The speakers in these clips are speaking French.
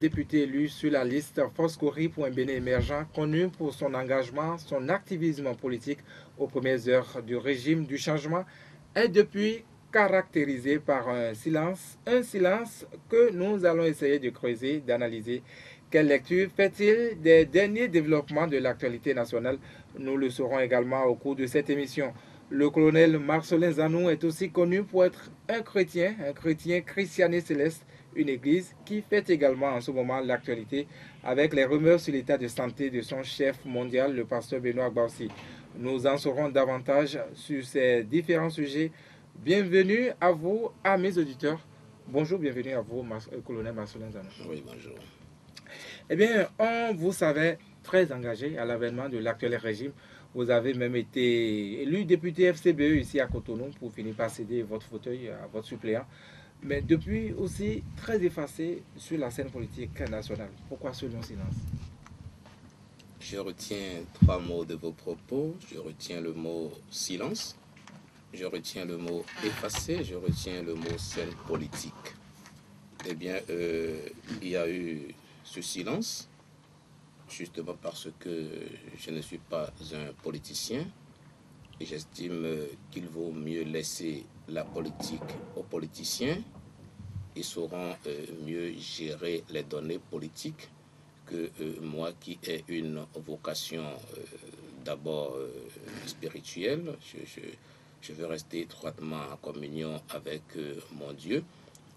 Député élu sur la liste Foscori pour un Bénin émergent, connu pour son engagement, son activisme politique aux premières heures du régime du changement, est depuis caractérisé par un silence que nous allons essayer de creuser, d'analyser. Quelle lecture fait-il des derniers développements de l'actualité nationale? Nous le saurons également au cours de cette émission. Le colonel Marcelin Zanou est aussi connu pour être un chrétien christiané céleste, une église qui fait également en ce moment l'actualité avec les rumeurs sur l'état de santé de son chef mondial, le pasteur Benoît Gbassi. Nous en saurons davantage sur ces différents sujets. Bienvenue à vous, à mes auditeurs. Bonjour, bienvenue à vous, colonel Marcelin Zanou. Oui, bonjour. Eh bien, on vous savait très engagé à l'avènement de l'actuel régime. Vous avez même été élu député FCBE ici à Cotonou pour finir par céder votre fauteuil à votre suppléant. Mais depuis aussi très effacé sur la scène politique nationale. Pourquoi ce long silence? Je retiens trois mots de vos propos. Je retiens le mot silence, je retiens le mot effacé, je retiens le mot scène politique. Eh bien, il y a eu ce silence, justement parce que je ne suis pas un politicien et j'estime qu'il vaut mieux laisser la politique aux politiciens. Ils sauront mieux gérer les données politiques que moi qui ai une vocation d'abord spirituelle. Je veux rester étroitement en communion avec mon Dieu.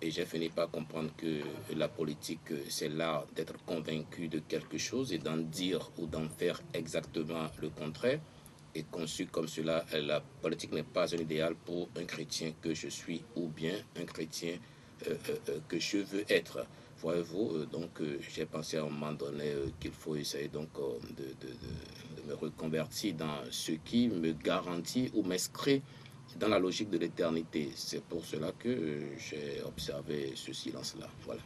Et j'ai fini par comprendre que la politique, c'est l'art d'être convaincu de quelque chose et d'en dire ou d'en faire exactement le contraire. Et conçu comme cela, la politique n'est pas un idéal pour un chrétien que je suis ou bien un chrétien que je veux être. Voyez-vous, j'ai pensé à un moment donné qu'il faut essayer donc de me reconvertir dans ce qui me garantit ou m'inscrit dans la logique de l'éternité. C'est pour cela que j'ai observé ce silence-là. Voilà.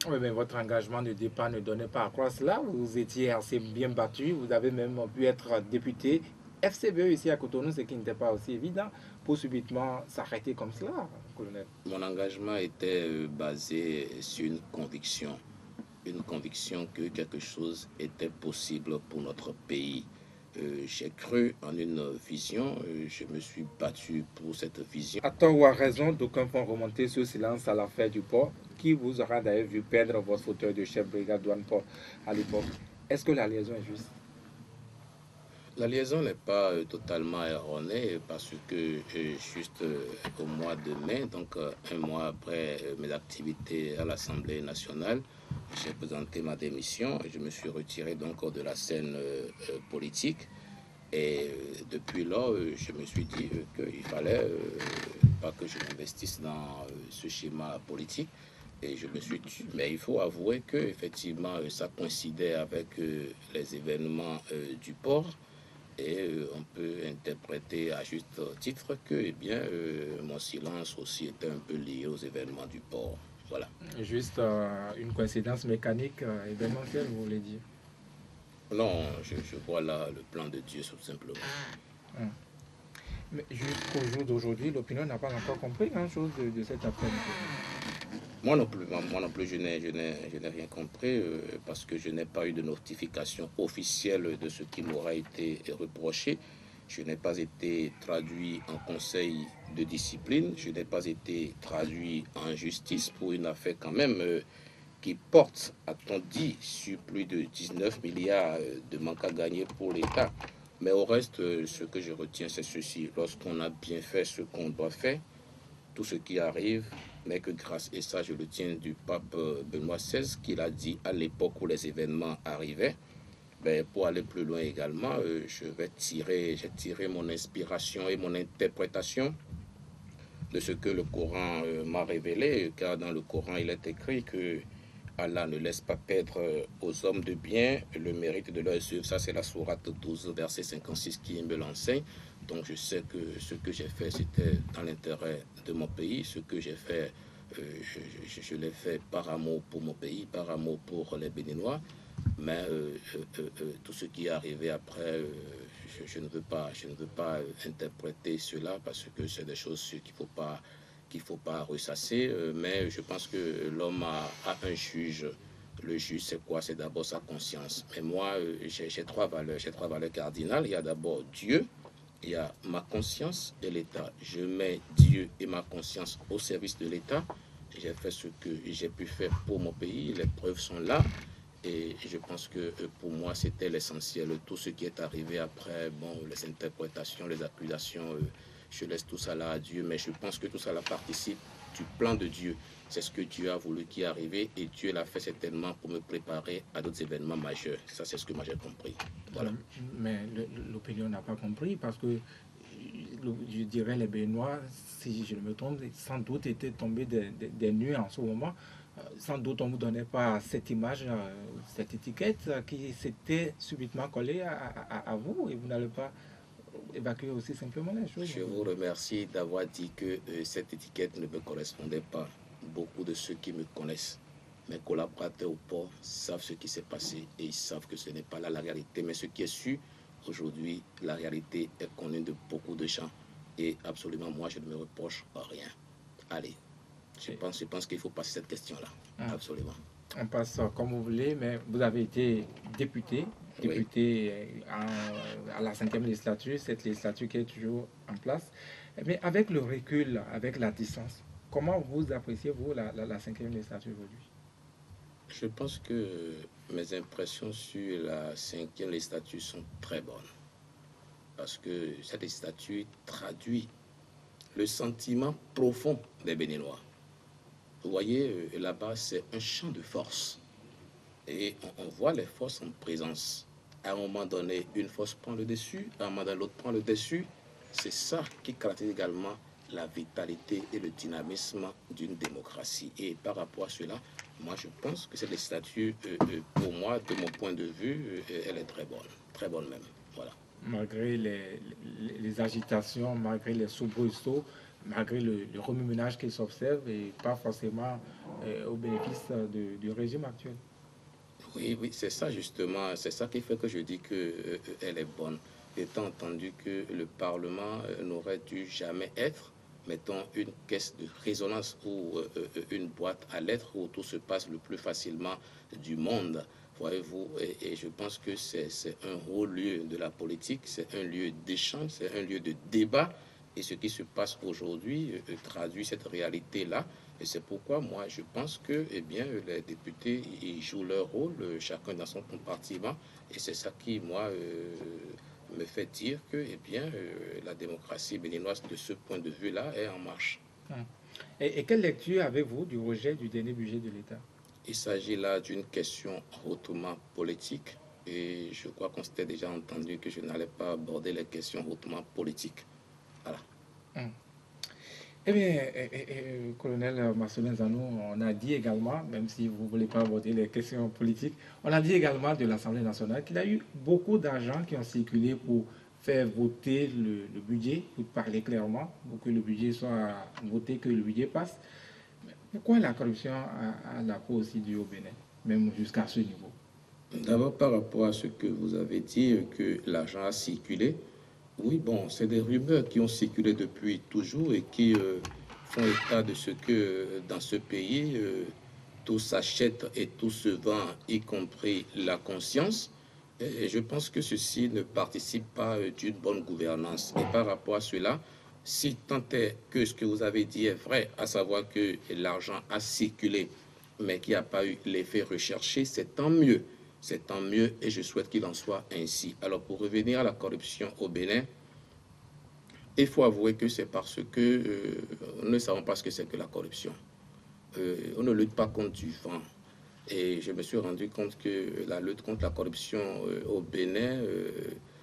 Oui, mais votre engagement de départ ne donnait pas à croire cela. Vous étiez assez bien battu. Vous avez même pu être député FCBE ici à Cotonou, ce qui n'était pas aussi évident pour subitement s'arrêter comme cela, colonel. Mon engagement était basé sur une conviction que quelque chose était possible pour notre pays. J'ai cru en une vision, je me suis battu pour cette vision. À tort ou à raison, d'aucuns font remonter ce silence à l'affaire du port, qui vous aura d'ailleurs vu perdre votre fauteuil de chef brigade douane port à l'époque. Est-ce que la liaison est juste? La liaison n'est pas totalement erronée parce que juste au mois de mai, donc un mois après mes activités à l'Assemblée nationale, j'ai présenté ma démission. Je me suis retiré donc de la scène politique. Et depuis là, je me suis dit qu'il fallait pas que je m'investisse dans ce schéma politique. Et je me suis dit, mais il faut avouer que effectivement, ça coïncidait avec les événements du port. Et on peut interpréter à juste titre que eh bien, mon silence aussi était un peu lié aux événements du port. Voilà. Juste une coïncidence mécanique événementielle, vous voulez dire? Non, je vois là le plan de Dieu tout simplement. Hum. Mais jusqu'au jour d'aujourd'hui, l'opinion n'a pas encore compris grand-chose de cette affaire. Moi non plus, je n'ai rien compris parce que je n'ai pas eu de notification officielle de ce qui m'aura été reproché. Je n'ai pas été traduit en conseil de discipline, je n'ai pas été traduit en justice pour une affaire quand même qui porte, a-t-on dit, sur plus de 19 milliards de manque à gagner pour l'État. Mais au reste, ce que je retiens, c'est ceci. Lorsqu'on a bien fait ce qu'on doit faire, tout ce qui arrive n'est que grâce, et ça je le tiens du pape Benoît XVI, qu'il a dit à l'époque où les événements arrivaient. Ben, pour aller plus loin également, j'ai tiré mon inspiration et mon interprétation de ce que le Coran m'a révélé, car dans le Coran il est écrit que Allah ne laisse pas perdre aux hommes de bien le mérite de leurs œuvres. Ça, c'est la sourate 12, verset 56 qui me l'enseigne. Donc, je sais que ce que j'ai fait, c'était dans l'intérêt de mon pays. Ce que j'ai fait, je l'ai fait par amour pour mon pays, par amour pour les Béninois. Mais tout ce qui est arrivé après, je ne veux pas, interpréter cela parce que c'est des choses qu'il faut pas ressasser. Mais je pense que l'homme a un juge Le juge, c'est quoi? C'est d'abord sa conscience. Mais moi, j'ai trois valeurs cardinales. Il y a d'abord Dieu, il y a ma conscience et l'État. Je mets Dieu et ma conscience au service de l'État. J'ai fait ce que j'ai pu faire pour mon pays. Les preuves sont là. Et je pense que pour moi, c'était l'essentiel. Tout ce qui est arrivé après, bon, les interprétations, les accusations, je laisse tout ça là à Dieu. Mais je pense que tout ça là participe du plan de Dieu. C'est ce que Dieu a voulu qui est arrivé et Dieu l'a fait certainement pour me préparer à d'autres événements majeurs. Ça, c'est ce que moi j'ai compris. Voilà. Mais l'opinion n'a pas compris parce que je dirais les Béninois, si je ne me trompe, sans doute étaient tombés des nues en ce moment. Sans doute on ne vous donnait pas cette image, cette étiquette qui s'était subitement collée à vous et vous n'allez pas évacuer aussi simplement les choses. Je vous remercie d'avoir dit que cette étiquette ne me correspondait pas. Beaucoup de ceux qui me connaissent, mes collaborateurs au port, savent ce qui s'est passé et ils savent que ce n'est pas là la réalité. Mais ce qui est sûr, aujourd'hui, la réalité est connue de beaucoup de gens et absolument, moi, je ne me reproche rien. Allez, je pense qu'il faut passer cette question-là. Absolument. On passe comme vous voulez, mais vous avez été député oui. À la 5e législature, cette législature qui est toujours en place. Mais avec le recul, avec la distance, comment vous appréciez, vous, la 5e législature aujourd'hui? Je pense que mes impressions sur la 5e législature sont très bonnes. Parce que cette législature traduit le sentiment profond des Béninois. Vous voyez, là-bas, c'est un champ de force. Et on voit les forces en présence. À un moment donné, une force prend le dessus, à un moment donné, l'autre prend le dessus. C'est ça qui caractérise également la vitalité et le dynamisme d'une démocratie. Et par rapport à cela, moi, je pense que cette législature, pour moi, de mon point de vue, elle est très bonne même. Voilà. Malgré les agitations, malgré les soubresauts, malgré le remue-ménage qui s'observe et pas forcément au bénéfice du régime actuel. Oui, c'est ça justement, c'est ça qui fait que je dis qu'elle est bonne. Étant entendu que le Parlement n'aurait dû jamais être, mettons, une caisse de résonance ou une boîte à lettres où tout se passe le plus facilement du monde. Voyez-vous, et je pense que c'est un haut lieu de la politique, c'est un lieu d'échange, c'est un lieu de débat. Et ce qui se passe aujourd'hui traduit cette réalité-là. Et c'est pourquoi moi, je pense que eh bien, les députés ils jouent leur rôle, chacun dans son compartiment. Et c'est ça qui, moi, me fait dire que eh bien, la démocratie béninoise, de ce point de vue-là, est en marche. Et quelle lecture avez-vous du rejet du dernier budget de l'État? Il s'agit là d'une question hautement politique. Et je crois qu'on s'était déjà entendu que je n'allais pas aborder les questions hautement politiques. Voilà. Eh bien, colonel Marcelin Zanou, on a dit également, même si vous ne voulez pas aborder les questions politiques, on a dit également de l'Assemblée nationale qu'il y a eu beaucoup d'argent qui ont circulé pour faire voter le budget, pour parler clairement, pour que le budget soit voté, que le budget passe. Mais pourquoi la corruption a la peau aussi du au Bénin, même jusqu'à ce niveau? D'abord, par rapport à ce que vous avez dit, que l'argent a circulé, oui, bon, c'est des rumeurs qui ont circulé depuis toujours et qui font état de ce que dans ce pays, tout s'achète et tout se vend, y compris la conscience. Et je pense que ceci ne participe pas d'une bonne gouvernance. Et par rapport à cela, si tant est que ce que vous avez dit est vrai, à savoir que l'argent a circulé, mais qu'il n'y a pas eu l'effet recherché, c'est tant mieux. C'est tant mieux et je souhaite qu'il en soit ainsi. Alors, pour revenir à la corruption au Bénin, il faut avouer que c'est parce que nous ne savons pas ce que c'est que la corruption. On ne lutte pas contre du vent. Et je me suis rendu compte que la lutte contre la corruption au Bénin,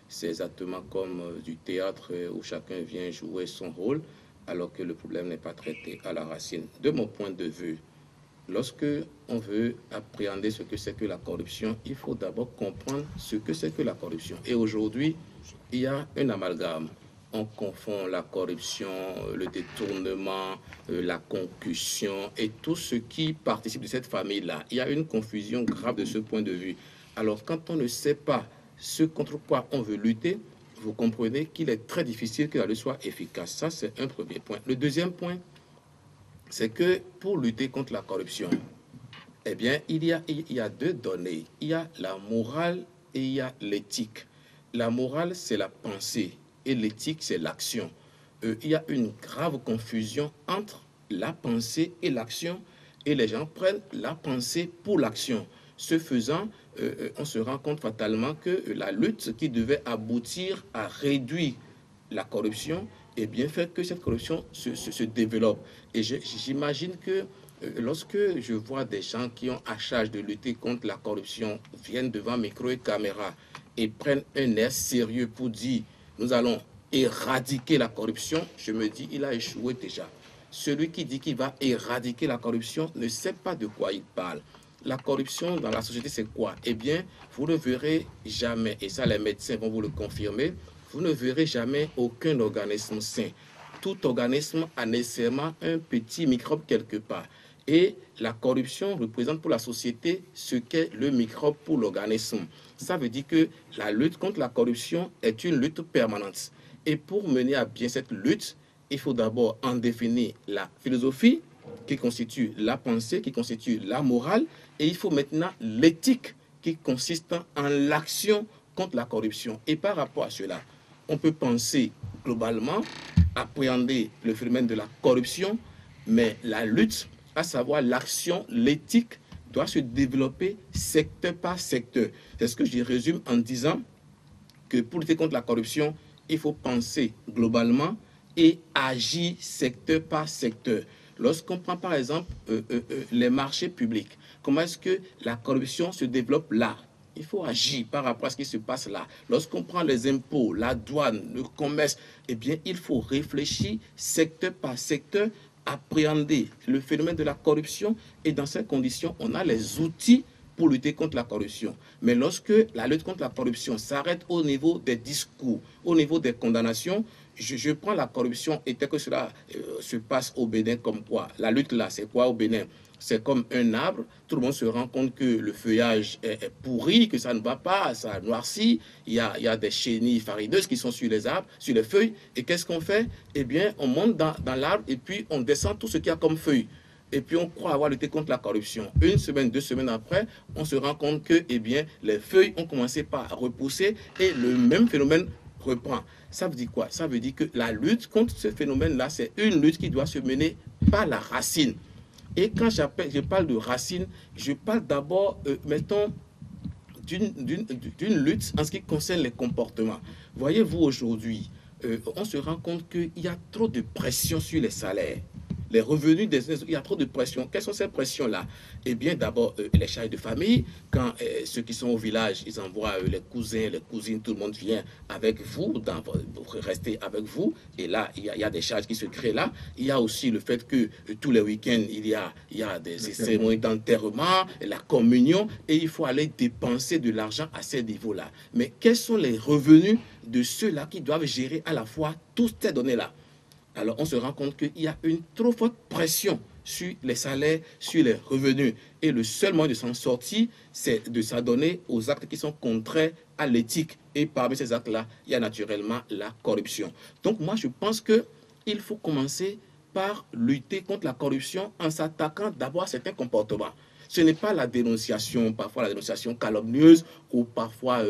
c'est exactement comme du théâtre où chacun vient jouer son rôle, alors que le problème n'est pas traité à la racine. De mon point de vue, lorsque on veut appréhender ce que c'est que la corruption, il faut d'abord comprendre ce que c'est que la corruption. Et aujourd'hui, il y a un amalgame. On confond la corruption, le détournement, la concussion et tout ce qui participe de cette famille-là. Il y a une confusion grave de ce point de vue. Alors, quand on ne sait pas ce contre quoi on veut lutter, vous comprenez qu'il est très difficile que la lutte soit efficace. Ça, c'est un premier point. Le deuxième point, c'est que pour lutter contre la corruption, Eh bien, il y a deux données. Il y a la morale et il y a l'éthique. La morale, c'est la pensée et l'éthique, c'est l'action. Il y a une grave confusion entre la pensée et l'action et les gens prennent la pensée pour l'action. Ce faisant, on se rend compte fatalement que la lutte qui devait aboutir à réduire la corruption, eh bien, fait que cette corruption se développe. Et j'imagine que lorsque je vois des gens qui ont à charge de lutter contre la corruption viennent devant micro et caméra et prennent un air sérieux pour dire nous allons éradiquer la corruption, je me dis il a échoué déjà. Celui qui dit qu'il va éradiquer la corruption ne sait pas de quoi il parle. La corruption dans la société, c'est quoi? Eh bien, vous ne verrez jamais, et ça les médecins vont vous le confirmer, vous ne verrez jamais aucun organisme sain. Tout organisme a nécessairement un petit microbe quelque part. Et la corruption représente pour la société ce qu'est le microbe pour l'organisme. Ça veut dire que la lutte contre la corruption est une lutte permanente. Et pour mener à bien cette lutte, il faut d'abord en définir la philosophie, qui constitue la pensée, qui constitue la morale, et il faut maintenant l'éthique, qui consiste en l'action contre la corruption. Et par rapport à cela, on peut penser globalement, appréhender le phénomène de la corruption, mais la lutte, à savoir l'action, l'éthique, doit se développer secteur par secteur. C'est ce que je résume en disant que pour lutter contre la corruption, il faut penser globalement et agir secteur par secteur. Lorsqu'on prend par exemple les marchés publics, comment est-ce que la corruption se développe là? Il faut agir par rapport à ce qui se passe là. Lorsqu'on prend les impôts, la douane, le commerce, eh bien, il faut réfléchir secteur par secteur, appréhender le phénomène de la corruption et dans ces conditions, on a les outils pour lutter contre la corruption. Mais lorsque la lutte contre la corruption s'arrête au niveau des discours, au niveau des condamnations, je prends la corruption et tel que cela se passe au Bénin comme quoi. La lutte là, c'est quoi au Bénin? C'est comme un arbre, tout le monde se rend compte que le feuillage est pourri, que ça ne va pas, ça noircit, il y a des chenilles farineuses qui sont sur les arbres, sur les feuilles, et qu'est-ce qu'on fait? Eh bien, on monte dans l'arbre et puis on descend tout ce qu'il y a comme feuilles. Et puis on croit avoir lutté contre la corruption. Une semaine, 2 semaines après, on se rend compte que eh bien, les feuilles ont commencé par repousser et le même phénomène reprend. Ça veut dire quoi? Ça veut dire que la lutte contre ce phénomène-là, c'est une lutte qui doit se mener par la racine. Et quand je parle de racine, je parle d'abord, mettons, d'une lutte en ce qui concerne les comportements. Voyez-vous, aujourd'hui, on se rend compte qu'il y a trop de pression sur les salaires. Les revenus il y a trop de pression. Quelles sont ces pressions-là? Eh bien, d'abord, les charges de famille. Quand ceux qui sont au village, ils envoient les cousins, les cousines, tout le monde vient avec vous, pour rester avec vous. Et là, il y a des charges qui se créent là. Il y a aussi le fait que tous les week-ends, il y a des cérémonies d'enterrement, la communion, et il faut aller dépenser de l'argent à ces niveaux-là. Mais quels sont les revenus de ceux-là qui doivent gérer à la fois toutes ces données-là? Alors on se rend compte qu'il y a une trop forte pression sur les salaires, sur les revenus. Et le seul moyen de s'en sortir, c'est de s'adonner aux actes qui sont contraires à l'éthique. Et parmi ces actes-là, il y a naturellement la corruption. Donc moi, je pense qu'il faut commencer par lutter contre la corruption en s'attaquant d'abord à certains comportements. Ce n'est pas la dénonciation, parfois la dénonciation calomnieuse, où parfois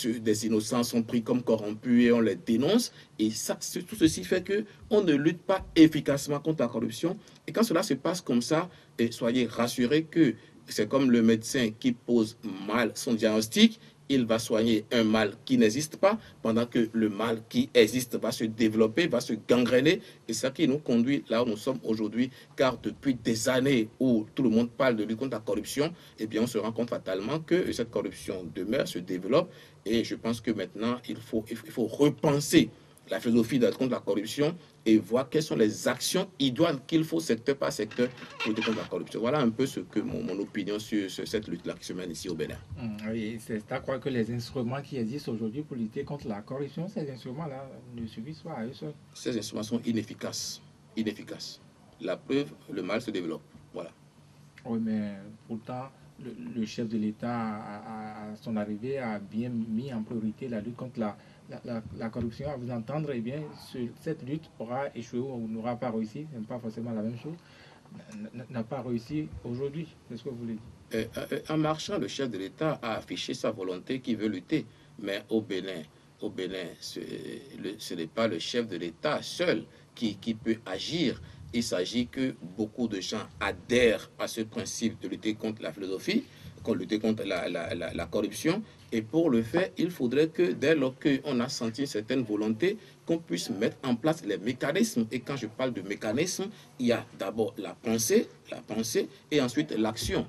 des innocents sont pris comme corrompus et on les dénonce. Et ça, tout ceci fait qu'on ne lutte pas efficacement contre la corruption. Et quand cela se passe comme ça, soyez rassurés que c'est comme le médecin qui pose mal son diagnostic. Il va soigner un mal qui n'existe pas, pendant que le mal qui existe va se développer, va se gangréner. Et c'est ça qui nous conduit là où nous sommes aujourd'hui, car depuis des années où tout le monde parle de lutte contre la corruption, eh bien on se rend compte fatalement que cette corruption demeure, se développe. Et je pense que maintenant, il faut repenser la philosophie de lutte contre la corruption et voir quelles sont les actions idoines qu'il faut secteur par secteur pour lutter contre la corruption. Voilà un peu ce que mon opinion sur cette lutte-là qui se mène ici au Bénin. Oui, c'est à croire que les instruments qui existent aujourd'hui pour lutter contre la corruption, ces instruments-là ne suffisent pas à eux seuls. Ces instruments sont inefficaces. Inefficaces. La preuve, le mal se développe. Voilà. Oui, mais pourtant, le chef de l'État, à son arrivée, a bien mis en priorité la lutte contre la corruption. À vous entendre, eh bien, cette lutte aura échoué ou n'aura pas réussi. Ce n'est pas forcément la même chose. N'a pas réussi aujourd'hui. C'est ce que vous voulez dire. En marchant, le chef de l'État a affiché sa volonté qu'il veut lutter. Mais au Bénin, ce n'est pas le chef de l'État seul qui peut agir. Il s'agit que beaucoup de gens adhèrent à ce principe de lutter contre la philosophie, de lutter contre la corruption. Et pour le faire, il faudrait que dès lors qu'on a senti une certaine volonté, qu'on puisse mettre en place les mécanismes. Et quand je parle de mécanismes, il y a d'abord la pensée, et ensuite l'action.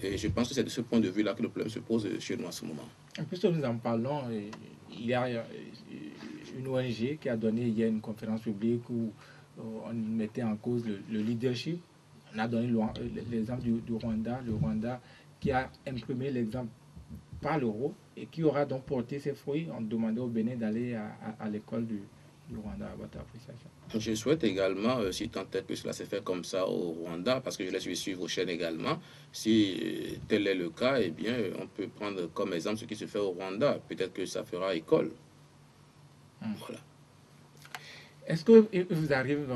Et je pense que c'est de ce point de vue-là que le problème se pose chez nous en ce moment. Puisque nous en parlons, il y a une ONG qui a donné hier une conférence publique où on mettait en cause le leadership. On a donné l'exemple du Rwanda, le Rwanda qui a imprimé l'exemple par l'euro et qui aura donc porté ses fruits. On demandait au Bénin d'aller à l'école du Rwanda, à votre appréciation. Je souhaite également, si tant est que cela s'est fait comme ça au Rwanda, parce que je laisse suivre vos chaînes également, si tel est le cas, eh bien, on peut prendre comme exemple ce qui se fait au Rwanda. Peut-être que ça fera école. Voilà. Est-ce que vous arrive,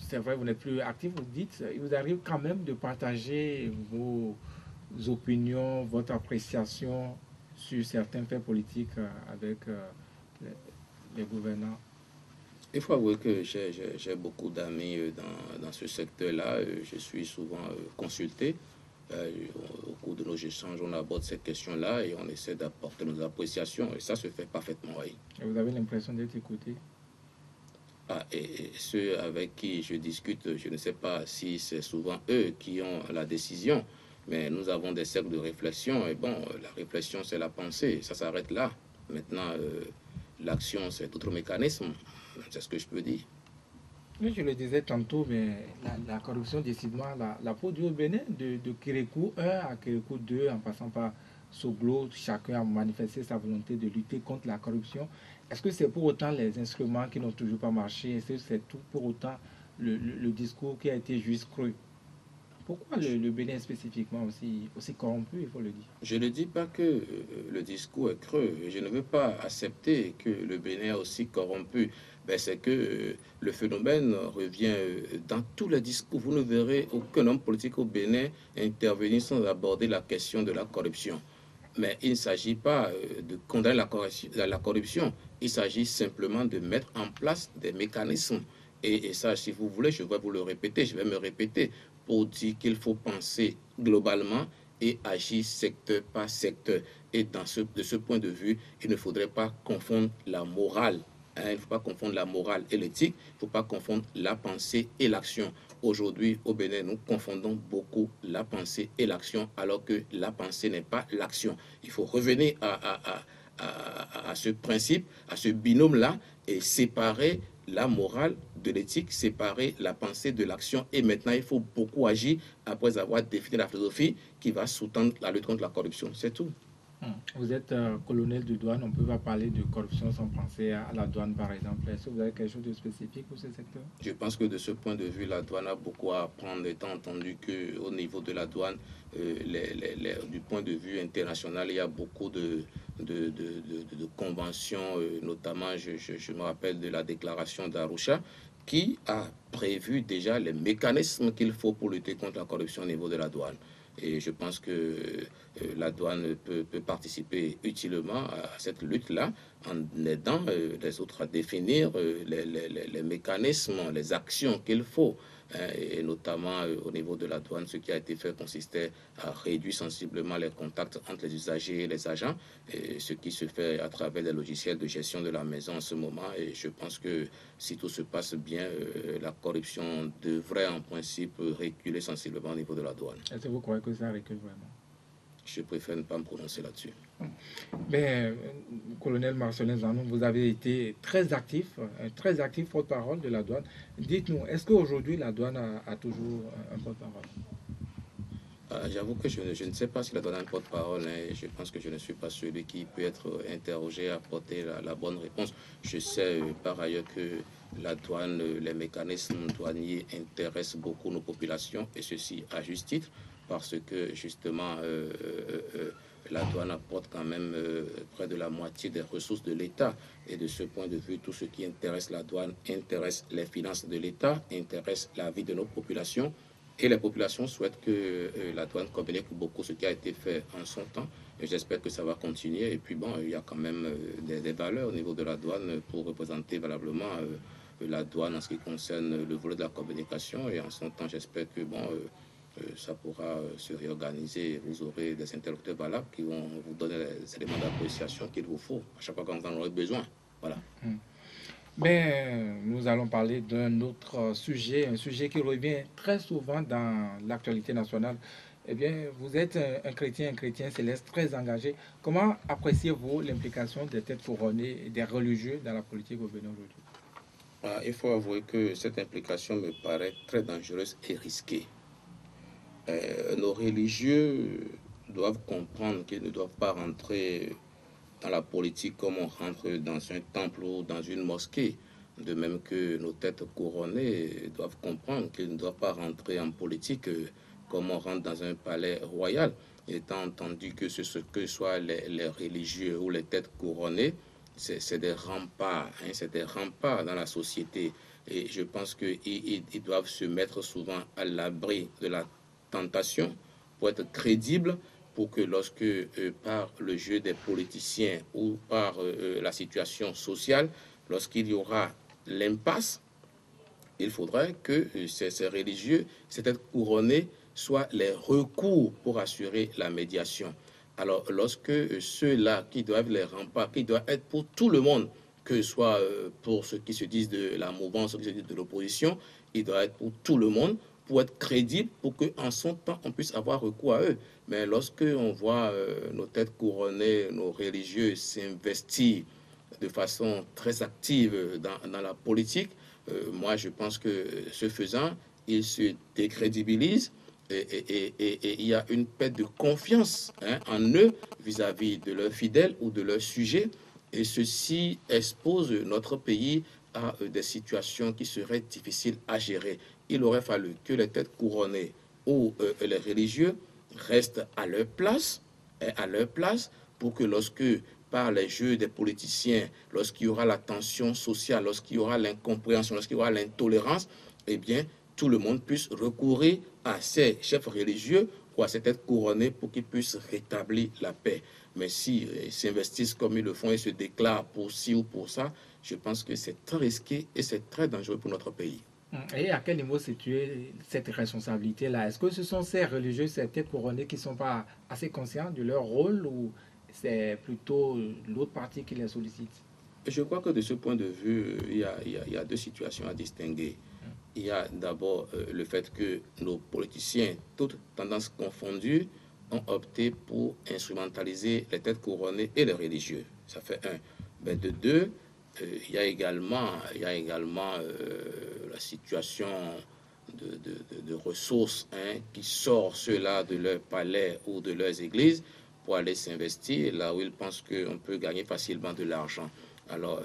c'est vrai, vous n'êtes plus actif, vous dites, il vous arrive quand même de partager vos opinions, votre appréciation sur certains faits politiques avec les gouvernants? Il faut avouer que j'ai beaucoup d'amis dans ce secteur-là. Je suis souvent consulté. Au cours de nos échanges, on aborde cette question-là et on essaie d'apporter nos appréciations. Et ça se fait parfaitement, oui. Et vous avez l'impression d'être écouté? Et ceux avec qui je discute, je ne sais pas si c'est souvent eux qui ont la décision, mais nous avons des cercles de réflexion. Et bon, la réflexion, c'est la pensée. Ça s'arrête là. Maintenant, l'action, c'est d'autres mécanismes. C'est ce que je peux dire. Oui, je le disais tantôt, mais la corruption, décidément, la peau du Bénin, de Kérékou 1 à Kérékou 2, en passant par Soglo, chacun a manifesté sa volonté de lutter contre la corruption. Est-ce que c'est pour autant les instruments qui n'ont toujours pas marché? Est-ce que c'est tout pour autant le discours qui a été juste creux? Pourquoi le Bénin spécifiquement aussi corrompu, il faut le dire? Je ne dis pas que le discours est creux. Je ne veux pas accepter que le Bénin est aussi corrompu. Ben, c'est que le phénomène revient dans tous les discours. Vous ne verrez aucun homme politique au Bénin intervenir sans aborder la question de la corruption. Mais il ne s'agit pas de condamner la corruption. Il s'agit simplement de mettre en place des mécanismes. Et ça, si vous voulez, je vais vous le répéter, je vais me répéter pour dire qu'il faut penser globalement et agir secteur par secteur. Et de ce point de vue, il ne faudrait pas confondre la morale. Il ne faut pas confondre la morale et l'éthique. Il ne faut pas confondre la pensée et l'action. Aujourd'hui, au Bénin, nous confondons beaucoup la pensée et l'action, alors que la pensée n'est pas l'action. Il faut revenir à ce principe, à ce binôme-là, et séparer la morale de l'éthique, séparer la pensée de l'action. Et maintenant, il faut beaucoup agir après avoir défini la philosophie qui va sous-tendre la lutte contre la corruption. C'est tout. Vous êtes colonel de douane, on ne peut pas parler de corruption sans penser à la douane, par exemple. Est-ce que vous avez quelque chose de spécifique pour ce secteur? Je pense que de ce point de vue, la douane a beaucoup à apprendre, étant entendu qu'au niveau de la douane, du point de vue international, il y a beaucoup de conventions, notamment, je me rappelle de la déclaration d'Arusha, qui a prévu déjà les mécanismes qu'il faut pour lutter contre la corruption au niveau de la douane. Et je pense que la douane peut participer utilement à cette lutte-là en aidant les autres à définir les mécanismes, les actions qu'il faut. Et notamment au niveau de la douane, ce qui a été fait consistait à réduire sensiblement les contacts entre les usagers et les agents, et ce qui se fait à travers les logiciels de gestion de la maison en ce moment. Et je pense que si tout se passe bien, la corruption devrait en principe reculer sensiblement au niveau de la douane. Est-ce que vous croyez que ça recule vraiment? Je préfère ne pas me prononcer là-dessus. Mais, colonel Marcelin Zanou, vous avez été très actif porte-parole de la douane. Dites-nous, est-ce qu'aujourd'hui la douane a toujours un porte-parole? J'avoue que je ne sais pas si la douane a un porte-parole. Je pense que je ne suis pas celui qui peut être interrogé à apporter la bonne réponse. Je sais par ailleurs que la douane, les mécanismes douaniers intéressent beaucoup nos populations, et ceci à juste titre, parce que justement la douane apporte quand même près de la moitié des ressources de l'État. Et de ce point de vue, tout ce qui intéresse la douane intéresse les finances de l'État, intéresse la vie de nos populations. Et les populations souhaitent que la douane communique beaucoup ce qui a été fait en son temps. Et j'espère que ça va continuer. Et puis bon, il y a quand même des valeurs au niveau de la douane pour représenter valablement la douane en ce qui concerne le volet de la communication. Et en son temps, j'espère que bon, ça pourra se réorganiser. Vous aurez des interlocuteurs valables qui vont vous donner les éléments d'appréciation qu'il vous faut à chaque fois quand vous en aurez besoin. Voilà. Mais nous allons parler d'un autre sujet, un sujet qui revient très souvent dans l'actualité nationale. Eh bien, vous êtes un chrétien céleste très engagé. Comment appréciez-vous l'implication des têtes couronnées et des religieux dans la politique au Bénin aujourd'hui? Il faut avouer que cette implication me paraît très dangereuse et risquée. Nos religieux doivent comprendre qu'ils ne doivent pas rentrer dans la politique comme on rentre dans un temple ou dans une mosquée. De même que nos têtes couronnées doivent comprendre qu'ils ne doivent pas rentrer en politique comme on rentre dans un palais royal. Étant entendu que ce que soient les religieux ou les têtes couronnées, c'est des remparts, hein, c'est des remparts dans la société. Et je pense qu'ils doivent se mettre souvent à l'abri de la tentation pour être crédibles, pour que lorsque, par le jeu des politiciens ou par la situation sociale, lorsqu'il y aura l'impasse, il faudrait que ces religieux, cette être couronnés, soient les recours pour assurer la médiation. Alors, lorsque ceux-là qui doivent les remparts, qui doivent être pour tout le monde, que ce soit pour ceux qui se disent de la mouvance, ceux qui se disent de l'opposition, ils doivent être pour tout le monde, pour être crédibles, pour qu'en son temps, on puisse avoir recours à eux. Mais lorsque on voit nos têtes couronnées, nos religieux s'investir de façon très active dans la politique, moi je pense que ce faisant, ils se décrédibilisent et il y a une perte de confiance, hein, en eux vis-à-vis de leurs fidèles ou de leurs sujets. Et ceci expose notre pays à des situations qui seraient difficiles à gérer. Il aurait fallu que les têtes couronnées ou les religieux restent à leur place pour que lorsque par les jeux des politiciens, lorsqu'il y aura la tension sociale, lorsqu'il y aura l'incompréhension, lorsqu'il y aura l'intolérance, eh bien, tout le monde puisse recourir à ces chefs religieux ou à ces têtes couronnées pour qu'ils puissent rétablir la paix. Mais si ils s'investissent comme ils le font et se déclarent pour ci ou pour ça, je pense que c'est très risqué et c'est très dangereux pour notre pays. Et à quel niveau situer cette responsabilité-là? Est-ce que ce sont ces religieux, ces têtes couronnées qui ne sont pas assez conscients de leur rôle ou c'est plutôt l'autre partie qui les sollicite? Je crois que de ce point de vue, il y a deux situations à distinguer. Il y a d'abord le fait que nos politiciens, toutes tendances confondues, ont opté pour instrumentaliser les têtes couronnées et les religieux. Ça fait un. Ben de deux, il y a également la situation de ressources, hein, qui sort ceux-là de leur palais ou de leurs églises pour aller s'investir là où ils pensent qu'on peut gagner facilement de l'argent. Alors,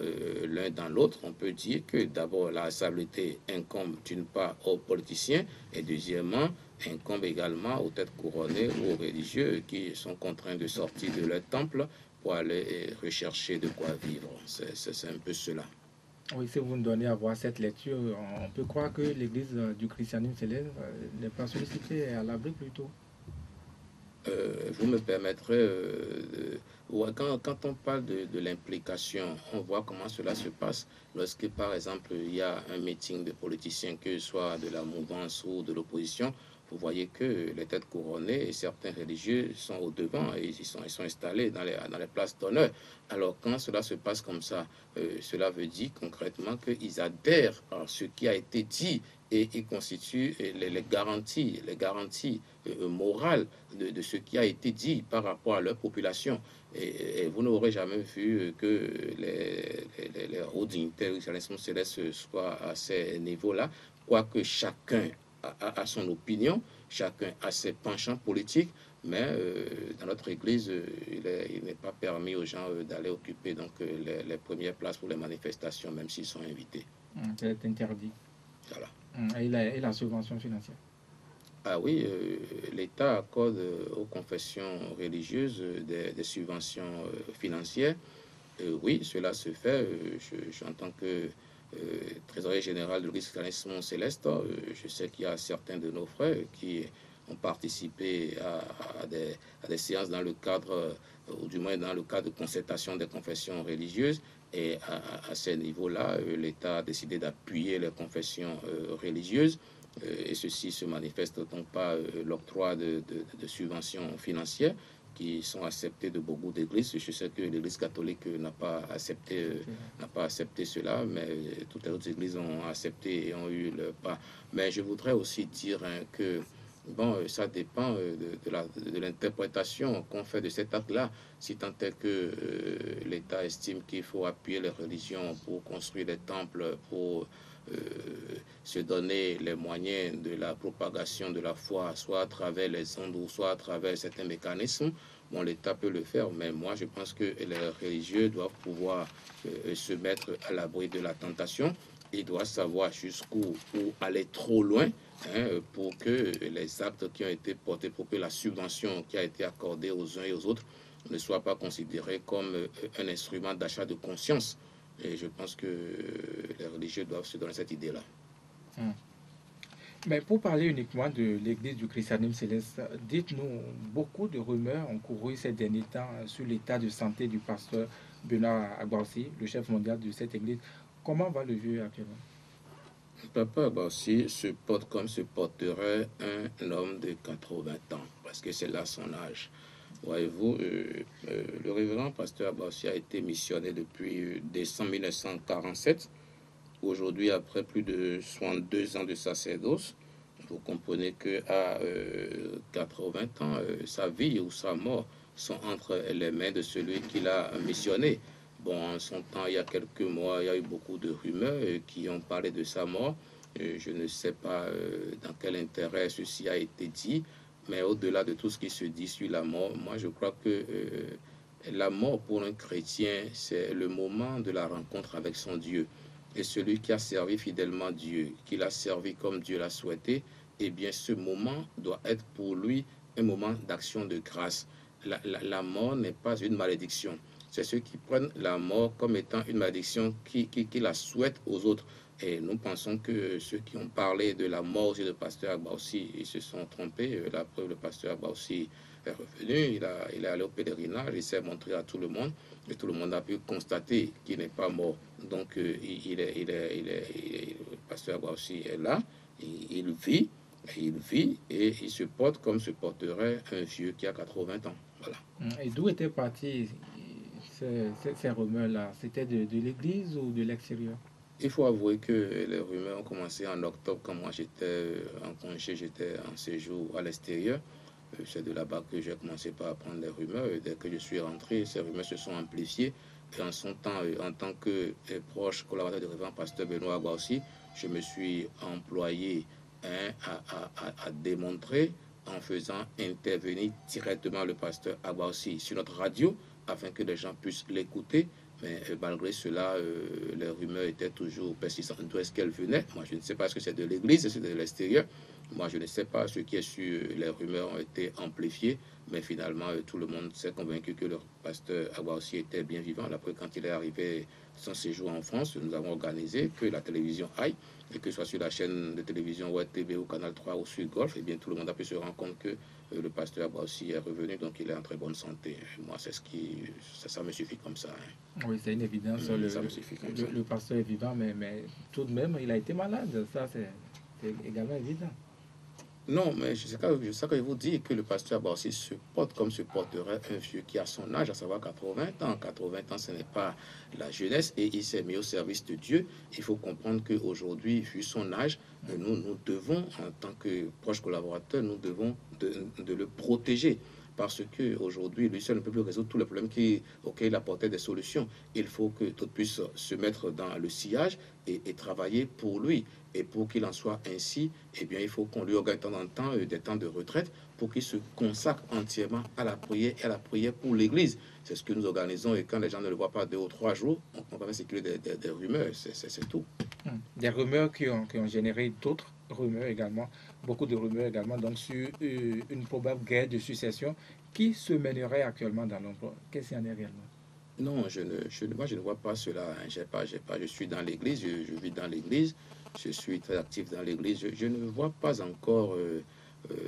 l'un dans l'autre, on peut dire que d'abord, la responsabilité incombe d'une part aux politiciens et deuxièmement, incombe également aux têtes couronnées ou aux religieux qui sont contraints de sortir de leur temple pour aller rechercher de quoi vivre. C'est un peu cela. Oui, si vous nous donnez à voir cette lecture, on peut croire que l'Église du christianisme céleste n'est pas sollicitée à l'abri plutôt. Vous me permettrez, ouais, quand on parle de l'implication, on voit comment cela se passe lorsque, par exemple, il y a un meeting de politiciens, que ce soit de la mouvance ou de l'opposition. Vous voyez que les têtes couronnées et certains religieux sont au devant et ils sont installés dans les places d'honneur. Alors, quand cela se passe comme ça, cela veut dire concrètement qu'ils adhèrent à ce qui a été dit et ils constituent les garanties morales de ce qui a été dit par rapport à leur population. Et vous n'aurez jamais vu que les hauts dignitaires du christianisme céleste soient à ces niveaux-là, quoique chacun a son opinion, chacun a ses penchants politiques, mais dans notre Église, il n'est pas permis aux gens d'aller occuper donc, les premières places pour les manifestations, même s'ils sont invités. C'est interdit. Voilà. Et la subvention financière. Ah oui, l'État accorde aux confessions religieuses des subventions financières. Oui, cela se fait. J'entends que trésorier général de l'Église christianisme céleste. Je sais qu'il y a certains de nos frères qui ont participé à des séances dans le cadre, ou du moins dans le cadre de concertation des confessions religieuses. Et à ce niveau-là, l'État a décidé d'appuyer les confessions religieuses. Et ceci se manifeste donc par l'octroi de subventions financières qui sont acceptées de beaucoup d'églises. Je sais que l'Église catholique n'a pas accepté cela, mais toutes les autres églises ont accepté et ont eu le pas. Mais je voudrais aussi dire que bon, ça dépend de l'interprétation qu'on fait de cet acte-là. Si tant est que l'État estime qu'il faut appuyer les religions pour construire des temples, pour se donner les moyens de la propagation de la foi, soit à travers les ondes ou soit à travers certains mécanismes, bon, l'État peut le faire, mais moi je pense que les religieux doivent pouvoir se mettre à l'abri de la tentation. Ils doivent savoir jusqu'où aller trop loin, pour que les actes qui ont été portés, pour que la subvention qui a été accordée aux uns et aux autres ne soit pas considérée comme un instrument d'achat de conscience. Et je pense que les religieux doivent se donner cette idée-là. Mais pour parler uniquement de l'Église du christianisme céleste, dites-nous, beaucoup de rumeurs ont couru ces derniers temps sur l'état de santé du pasteur Benoît Agbaussi, le chef mondial de cette Église. Comment va le vieux actuellement? Papa Agbaussi se porte comme se porterait un homme de 80 ans, parce que c'est là son âge. Voyez-vous, le révérend pasteur Agbaussi a été missionné depuis décembre 1947. Aujourd'hui, après plus de 62 ans de sacerdoce, vous comprenez qu'à 80 ans, sa vie ou sa mort sont entre les mains de celui qui l'a missionné. Bon, en son temps, il y a quelques mois, il y a eu beaucoup de rumeurs qui ont parlé de sa mort. Je ne sais pas dans quel intérêt ceci a été dit, mais au-delà de tout ce qui se dit sur la mort, moi je crois que la mort pour un chrétien, c'est le moment de la rencontre avec son Dieu. Et celui qui a servi fidèlement Dieu, qui l'a servi comme Dieu l'a souhaité, eh bien ce moment doit être pour lui un moment d'action de grâce. La mort n'est pas une malédiction. C'est ceux qui prennent la mort comme étant une malédiction qui la souhaitent aux autres. Et nous pensons que ceux qui ont parlé de la mort aussi de pasteur Agbaussi, ils se sont trompés. La preuve, le pasteur Agbaussi est revenu, il est allé au pèlerinage, il s'est montré à tout le monde, et tout le monde a pu constater qu'il n'est pas mort. Donc, le pasteur Agbaussi est là, il vit, et il se porte comme se porterait un vieux qui a 80 ans. Voilà. Et d'où étaient partis ces rumeurs-là? C'était de l'église ou de l'extérieur? Il faut avouer que les rumeurs ont commencé en octobre, quand moi j'étais en congé, j'étais en séjour à l'extérieur. C'est de là-bas que j'ai commencé par apprendre les rumeurs. Et dès que je suis rentré, ces rumeurs se sont amplifiées. Et en son temps, en tant que proche collaborateur du révérend pasteur Benoît Agbaussi, je me suis employé à démontrer en faisant intervenir directement le pasteur Agbaussi sur notre radio afin que les gens puissent l'écouter. Mais malgré cela, les rumeurs étaient toujours persistantes. D'où est-ce qu'elles venaient? Moi, je ne sais pas ce que c'est de l'église, c'est de l'extérieur. Moi, je ne sais pas ce qui est sûr. Les rumeurs ont été amplifiées, mais finalement, tout le monde s'est convaincu que le pasteur Agbaussi était bien vivant. Après, quand il est arrivé son séjour en France, nous avons organisé que la télévision aille, et que ce soit sur la chaîne de télévision Web TV ou Canal 3 ou sur Golf, et bien tout le monde a pu se rendre compte que le pasteur Agbaussi est revenu, donc il est en très bonne santé. Moi, c'est ça me suffit comme ça. Oui, c'est une évidence. Le pasteur est vivant, mais tout de même, il a été malade. Ça, c'est également évident. Non, mais je sais que je vous dis que le pasteur Agbaussi se porte comme se porterait un vieux qui a son âge, à savoir 80 ans. 80 ans, ce n'est pas la jeunesse, et il s'est mis au service de Dieu. Il faut comprendre qu'aujourd'hui, vu son âge, nous devons, en tant que proche collaborateur, nous devons de le protéger. Parce qu'aujourd'hui, lui seul ne peut plus résoudre tous les problèmes auxquels il apportait des solutions. Il faut que tout puisse se mettre dans le sillage et travailler pour lui. Et pour qu'il en soit ainsi, eh bien, il faut qu'on lui organise de temps en temps des temps de retraite pour qu'il se consacre entièrement à la prière et à la prière pour l'Église. C'est ce que nous organisons, et quand les gens ne le voient pas 2 ou 3 jours, on va circuler des rumeurs, c'est tout. Des rumeurs qui ont généré d'autres rumeurs également, beaucoup de rumeurs également, donc sur une probable guerre de succession qui se mènerait actuellement dans l'emploi. Qu'est-ce qu'il y en est réellement? Non, moi, je ne vois pas cela, hein. Je suis dans l'église, je vis dans l'église, je suis très actif dans l'église. Je ne vois pas encore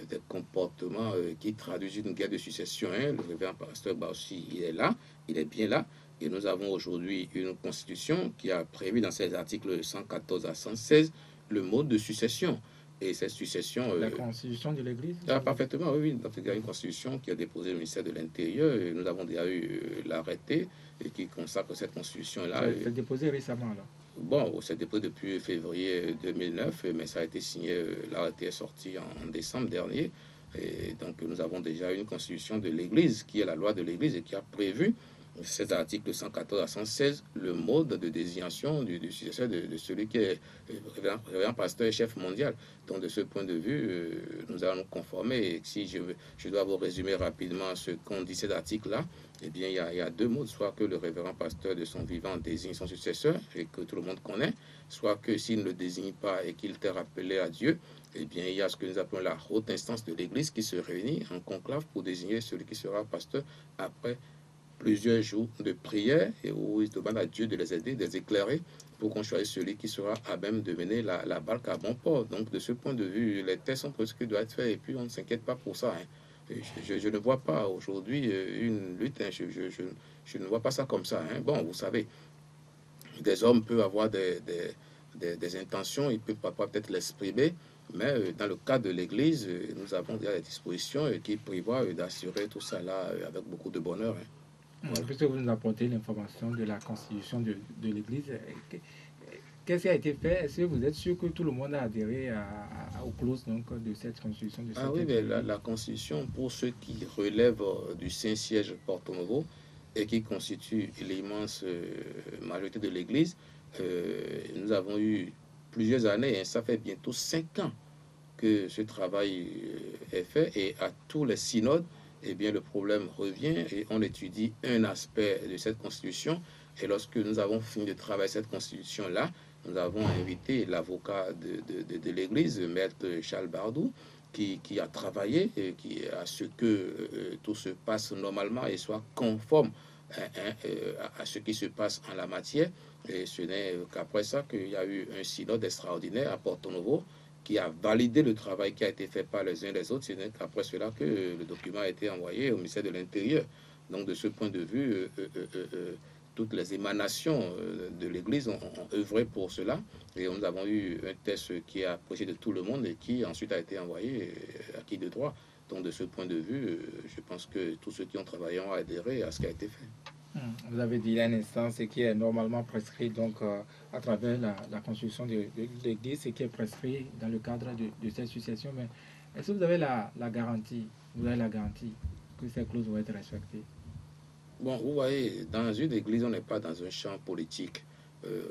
des comportements qui traduisent une guerre de succession, hein. Le révérend pasteur Baussi, il est là, il est bien là. Et nous avons aujourd'hui une constitution qui a prévu dans ses articles 114 à 116 le mode de succession. Et cette succession, La constitution de l'Église? ah, parfaitement, oui, oui. Donc, il y a une constitution qui a déposé le ministère de l'Intérieur. Et nous avons déjà eu l'arrêté qui consacre cette constitution-là. C'est déposé récemment, là. Bon, c'est déposé depuis février 2009, mais ça a été signé, l'arrêté est sorti en décembre dernier. Et donc, nous avons déjà une constitution de l'Église, qui est la loi de l'Église et qui a prévu cet article 114 à 116, le mode de désignation du successeur de celui qui est révérend pasteur et chef mondial. Donc, de ce point de vue, nous allons nous conformer. Et si je dois vous résumer rapidement ce qu'on dit cet article-là, eh bien, il y a deux modes, soit que le révérend pasteur de son vivant désigne son successeur, et que tout le monde connaît, soit que s'il ne le désigne pas et qu'il t'est rappelé à Dieu, eh bien, il y a ce que nous appelons la haute instance de l'Église qui se réunit en conclave pour désigner celui qui sera pasteur après plusieurs jours de prière et où ils demandent à Dieu de les aider, de les éclairer pour qu'on choisisse celui qui sera à même de mener la barque à bon port. Donc, de ce point de vue, les tests sont presque ce qui doit être fait et puis on ne s'inquiète pas pour ça, hein. Je ne vois pas aujourd'hui une lutte, hein. Je ne vois pas ça comme ça, hein. Bon, vous savez, des hommes peuvent avoir des intentions, ils peuvent parfois peut-être l'exprimer, mais dans le cas de l'Église, nous avons déjà des dispositions qui prévoient d'assurer tout ça là avec beaucoup de bonheur, hein. Voilà. Puisque vous nous apportez l'information de la constitution de l'Église, qu'est-ce qui a été fait? Est-ce que vous êtes sûr que tout le monde a adhéré aux clauses donc, de cette constitution de Ah cette oui, mais la constitution, pour ceux qui relèvent du Saint-Siège Porto Novo et qui constituent l'immense majorité de l'Église, nous avons eu plusieurs années, hein, ça fait bientôt 5 ans que ce travail est fait et à tous les synodes, eh bien, le problème revient et on étudie un aspect de cette constitution. Et lorsque nous avons fini de travailler cette constitution-là, nous avons invité l'avocat de l'Église, Maître Charles Bardou, qui a travaillé et à ce que tout se passe normalement et soit conforme à ce qui se passe en la matière. Et ce n'est qu'après ça qu'il y a eu un synode extraordinaire à Porto Novo qui a validé le travail qui a été fait par les uns et les autres. C'est après cela que le document a été envoyé au ministère de l'Intérieur. Donc, de ce point de vue, toutes les émanations de l'Église ont œuvré pour cela. Et nous avons eu un test qui a approché de tout le monde et qui ensuite a été envoyé à qui de droit. Donc, de ce point de vue, je pense que tous ceux qui ont travaillé ont adhéré à ce qui a été fait. Vous avez dit une instance qui est normalement prescrite donc, à travers la constitution de l'Église et qui est prescrit dans le cadre de cette succession. Mais est-ce que vous avez la garantie, que ces clauses vont être respectées? Bon, vous voyez, dans une église, on n'est pas dans un champ politique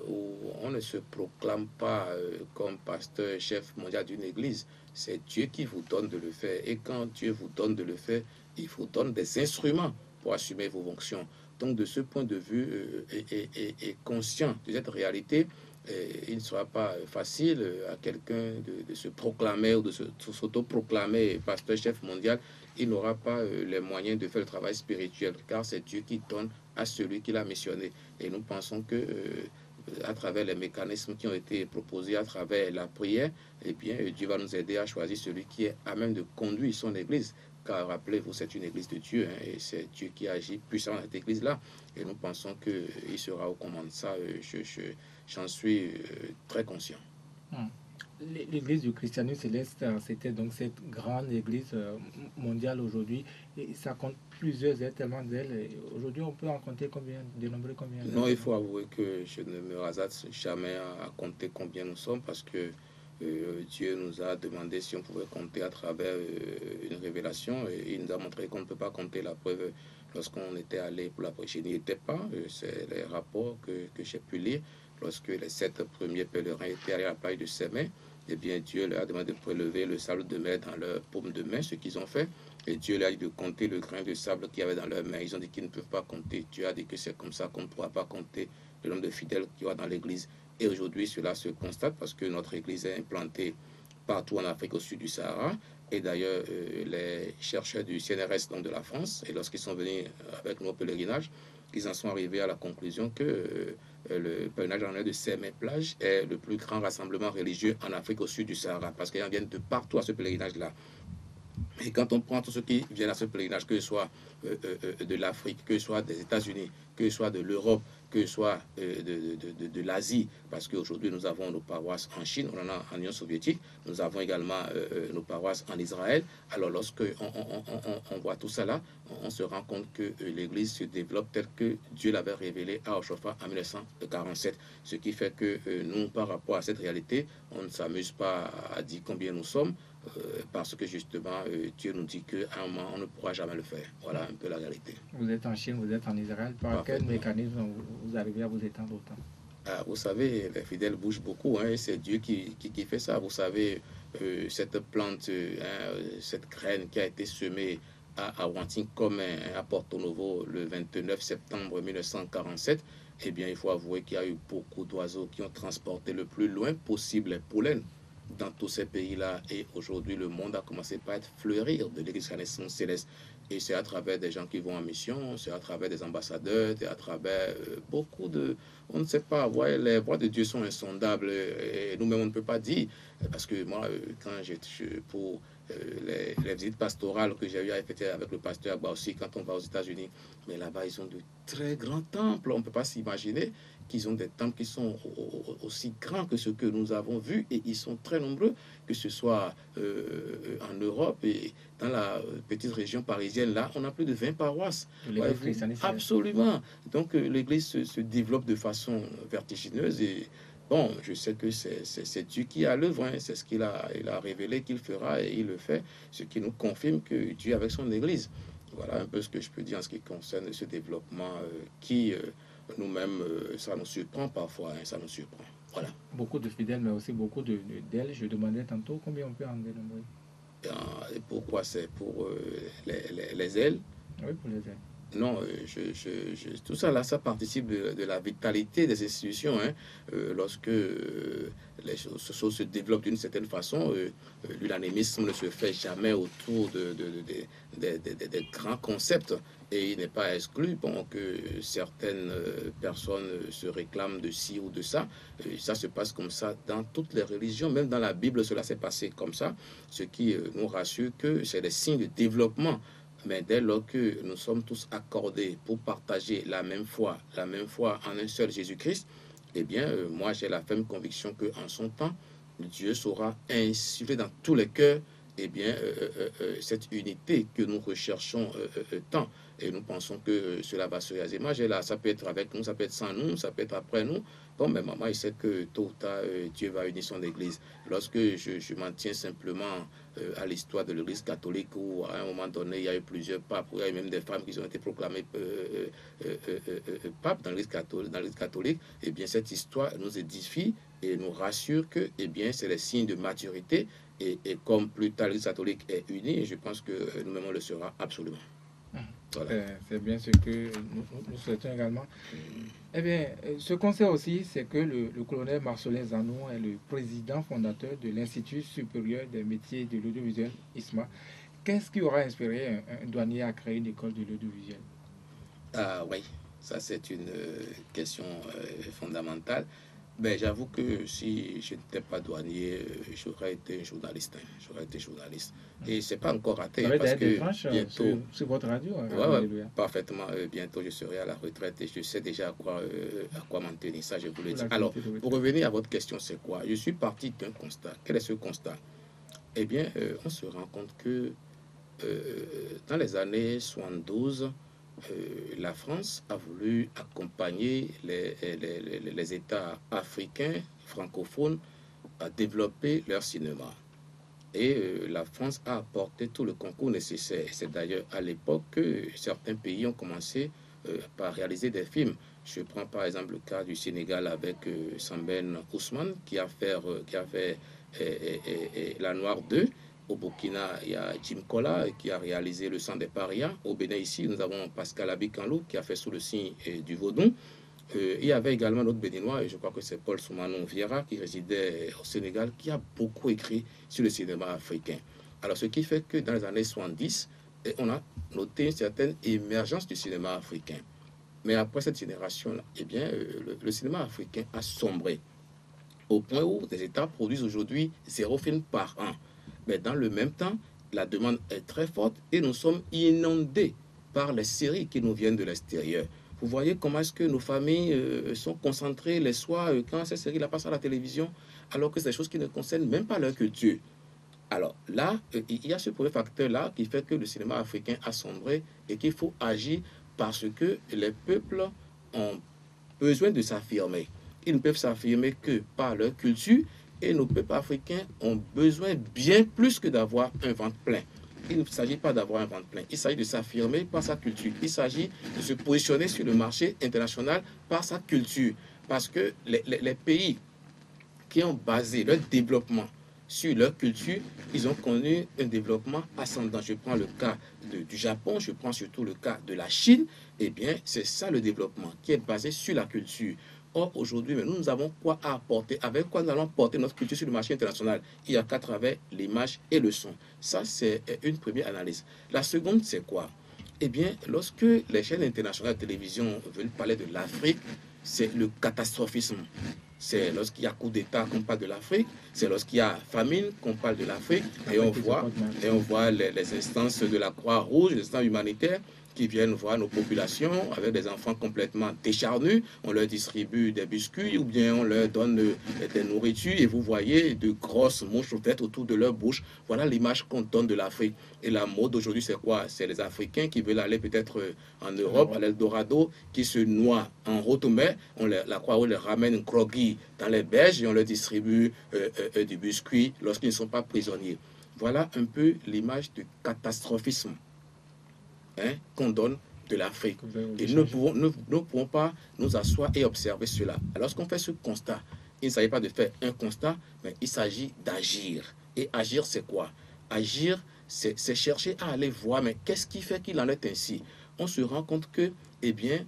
où on ne se proclame pas comme pasteur, chef mondial d'une église. C'est Dieu qui vous donne de le faire. Et quand Dieu vous donne de le faire, il vous donne des instruments pour assumer vos fonctions. Donc, de ce point de vue, et conscient de cette réalité, il ne sera pas facile à quelqu'un de se proclamer ou de s'auto-proclamer pasteur, chef mondial. Il n'aura pas les moyens de faire le travail spirituel, car c'est Dieu qui donne à celui qui l'a missionné. Et nous pensons que à travers les mécanismes qui ont été proposés, à travers la prière, eh bien, Dieu va nous aider à choisir celui qui est à même de conduire son église. Car rappelez-vous, c'est une église de Dieu, hein, et c'est Dieu qui agit puissamment dans cette église-là. Et nous pensons qu'il sera au commandement de ça. J'en suis très conscient. L'église du christianisme céleste, c'était donc cette grande église mondiale aujourd'hui. Et ça compte plusieurs ailes, tellement d'ailes. Aujourd'hui, on peut en compter combien, dénombrer combien? Non, il faut avouer que je ne me hasarde jamais à compter combien nous sommes parce que Dieu nous a demandé si on pouvait compter à travers une révélation et il nous a montré qu'on ne peut pas compter. La preuve, lorsqu'on était allé pour la prêcher, je n'y étais pas. C'est les rapports que j'ai pu lire. Lorsque les 7 premiers pèlerins étaient allés à la plage de Sémé, eh bien Dieu leur a demandé de prélever le sable de mer dans leur paume de main, ce qu'ils ont fait. Et Dieu leur a dit de compter le grain de sable qu'il y avait dans leurs mains. Ils ont dit qu'ils ne peuvent pas compter. Dieu a dit que c'est comme ça qu'on ne pourra pas compter le nombre de fidèles qu'il y aura dans l'église. Et aujourd'hui, cela se constate parce que notre église est implantée partout en Afrique au sud du Sahara. Et d'ailleurs, les chercheurs du CNRS, donc de la France, et lorsqu'ils sont venus avec nos pèlerinages, ils en sont arrivés à la conclusion que le pèlerinage en de Sémé-Plage est le plus grand rassemblement religieux en Afrique au sud du Sahara, parce qu'ils en viennent de partout à ce pèlerinage-là. Et quand on prend tous ceux qui viennent à ce pèlerinage, que ce soit de l'Afrique, que ce soit des États-Unis, que ce soit de l'Europe, que ce soit de l'Asie, parce qu'aujourd'hui nous avons nos paroisses en Chine, on en a en Union soviétique, nous avons également nos paroisses en Israël. Alors lorsque on voit tout ça là, on se rend compte que l'Église se développe tel que Dieu l'avait révélé à Oshofa en 1947. Ce qui fait que nous, par rapport à cette réalité, on ne s'amuse pas à dire combien nous sommes, parce que justement, Dieu nous dit qu'à un moment, on ne pourra jamais le faire. Voilà un peu la réalité. Vous êtes en Chine, vous êtes en Israël. Par quel mécanisme vous arrivez à vous étendre autant? Vous savez, les fidèles bougent beaucoup. Hein, c'est Dieu qui fait ça. Vous savez, cette plante, cette graine qui a été semée à Wanting comme à Porto Novo le 29 septembre 1947, eh bien, il faut avouer qu'il y a eu beaucoup d'oiseaux qui ont transporté le plus loin possible les pollens dans tous ces pays-là. Et aujourd'hui, le monde a commencé par être fleurir de l'Église de la naissance céleste. Et c'est à travers des gens qui vont en mission, c'est à travers des ambassadeurs, c'est à travers beaucoup de... On ne sait pas, ouais, les voix de Dieu sont insondables et nous-mêmes on ne peut pas dire. Parce que moi, quand pour les visites pastorales que j'ai eu à effectuer avec le pasteur Agba aussi, quand on va aux États-Unis, mais là-bas, ils ont de très grands temples. On ne peut pas s'imaginer qu'ils ont des temples qui sont aussi grands que ceux que nous avons vus et ils sont très nombreux, que ce soit en Europe et dans la petite région parisienne. Là, on a plus de 20 paroisses. Absolument. Donc, l'Église se développe de façon vertigineuse et bon, je sais que c'est Dieu qui a l'œuvre, hein. C'est ce qu'il a révélé qu'il fera et il le fait, ce qui nous confirme que Dieu avec son Église. Voilà un peu ce que je peux dire en ce qui concerne ce développement qui, nous-mêmes, ça nous surprend parfois, hein, ça nous surprend. Voilà. Beaucoup de fidèles, mais aussi beaucoup d'ailes. Je demandais tantôt combien on peut en dénombrer. Et pourquoi c'est pour les ailes? Oui, pour les ailes. Non, tout ça là, ça participe de la vitalité des institutions. Hein. Lorsque les choses se développent d'une certaine façon, l'unanimisme ne se fait jamais autour des grands concepts. Et il n'est pas exclu que certaines personnes se réclament de ci ou de ça. Ça se passe comme ça dans toutes les religions, même dans la Bible, cela s'est passé comme ça, ce qui nous rassure que c'est des signes de développement. Mais dès lors que nous sommes tous accordés pour partager la même foi en un seul Jésus-Christ, eh bien, moi, j'ai la ferme conviction qu'en son temps, Dieu saura insuffler dans tous les cœurs, eh bien, cette unité que nous recherchons tant. Et nous pensons que cela va se réaliser. Moi, ça peut être avec nous, ça peut être sans nous, ça peut être après nous. Bon, mais maman, il sait que tôt ou tard, Dieu va unir son Église. Lorsque je m'en tiens simplement à l'histoire de l'Église catholique, où à un moment donné, il y a eu plusieurs papes, où il y a eu même des femmes qui ont été proclamées papes dans l'Église catholique, eh bien, cette histoire nous édifie et nous rassure que, eh bien, c'est les signes de maturité. Et comme plus tard l'Église catholique est unie, je pense que nous-mêmes, on le sera absolument. Voilà. C'est bien ce que nous souhaitons également. Eh bien, ce qu'on sait aussi, c'est que le colonel Marcelin Zanon est le président fondateur de l'Institut supérieur des métiers de l'audiovisuel, ISMA. Qu'est-ce qui aura inspiré un douanier à créer une école de l'audiovisuel? Ah oui, ça c'est une question fondamentale. Ben, j'avoue que si je n'étais pas douanier, j'aurais été journaliste. Hein. J'aurais été journaliste. Et c'est pas encore raté. Parce que bientôt, sur votre radio. Ouais, parfaitement. Bientôt, je serai à la retraite et je sais déjà à quoi m'en tenir. Ça, je vous le dis. Alors, pour revenir à votre question, c'est quoi? Je suis parti d'un constat. Quel est ce constat? Eh bien, on se rend compte que dans les années 72, la France a voulu accompagner les États africains francophones à développer leur cinéma. Et la France a apporté tout le concours nécessaire. C'est d'ailleurs à l'époque que certains pays ont commencé par réaliser des films. Je prends par exemple le cas du Sénégal avec Sambène Ousmane qui a fait La Noire 2. Au Burkina, il y a Jim Kola qui a réalisé Le sang des parias. Au Bénin, ici, nous avons Pascal Abikanlou qui a fait Sous le signe du Vaudon. Il y avait également un autre Béninois, et je crois que c'est Paul Soumanon Vieira, qui résidait au Sénégal, qui a beaucoup écrit sur le cinéma africain. Alors, ce qui fait que dans les années 70, on a noté une certaine émergence du cinéma africain. Mais après cette génération-là, eh bien, le cinéma africain a sombré au point où les États produisent aujourd'hui 0 film par an. Mais dans le même temps, la demande est très forte et nous sommes inondés par les séries qui nous viennent de l'extérieur. Vous voyez comment est-ce que nos familles sont concentrées les soirs quand ces séries-là passent à la télévision, alors que c'est des choses qui ne concernent même pas leur culture. Alors là, il y a ce premier facteur-là qui fait que le cinéma africain a sombré et qu'il faut agir parce que les peuples ont besoin de s'affirmer. Ils ne peuvent s'affirmer que par leur culture et nos peuples africains ont besoin bien plus que d'avoir un ventre plein. Il ne s'agit pas d'avoir un ventre plein, il s'agit de s'affirmer par sa culture. Il s'agit de se positionner sur le marché international par sa culture. Parce que les pays qui ont basé leur développement sur leur culture, ils ont connu un développement ascendant. Je prends le cas du Japon, je prends surtout le cas de la Chine. Eh bien, c'est ça le développement qui est basé sur la culture. Or, aujourd'hui, nous avons quoi à apporter? Avec quoi nous allons porter notre culture sur le marché international? Il n'y a qu'à travers l'image et le son. Ça, c'est une première analyse. La seconde, c'est quoi? Eh bien, lorsque les chaînes internationales de télévision veulent parler de l'Afrique, c'est le catastrophisme. C'est lorsqu'il y a coup d'État qu'on parle de l'Afrique, c'est lorsqu'il y a famine qu'on parle de l'Afrique, et on voit les instances de la Croix-Rouge, les instances humanitaires qui viennent voir nos populations avec des enfants complètement décharnus. On leur distribue des biscuits ou bien on leur donne des nourritures et vous voyez de grosses mouches faites autour de leur bouche. Voilà l'image qu'on donne de l'Afrique. Et la mode aujourd'hui, c'est quoi? C'est les Africains qui veulent aller peut-être en Europe, à l'Eldorado, qui se noient en route, mais la Croix-Rouge les ramène groggy dans les berges et on leur distribue du biscuit lorsqu'ils ne sont pas prisonniers. Voilà un peu l'image du catastrophisme qu'on donne de l'Afrique. Et nous ne pouvons pas nous asseoir et observer cela. Alors, lorsqu'on fait ce constat, il ne s'agit pas de faire un constat, mais il s'agit d'agir. Et agir, c'est quoi? Agir, c'est chercher à aller voir, mais qu'est-ce qui fait qu'il en est ainsi? On se rend compte que, eh bien,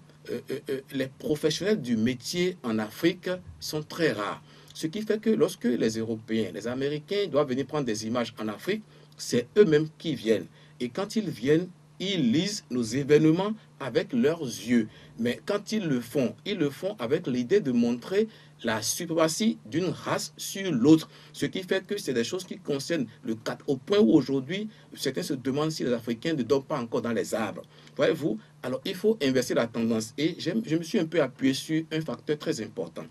les professionnels du métier en Afrique sont très rares. Ce qui fait que lorsque les Européens, les Américains doivent venir prendre des images en Afrique, c'est eux-mêmes qui viennent. Et quand ils viennent, ils lisent nos événements avec leurs yeux. Mais quand ils le font avec l'idée de montrer la suprématie d'une race sur l'autre. Ce qui fait que c'est des choses qui concernent le cadre. Au point où aujourd'hui, certains se demandent si les Africains ne dorment pas encore dans les arbres. Voyez-vous? Alors, il faut inverser la tendance. Et je me suis un peu appuyé sur un facteur très important.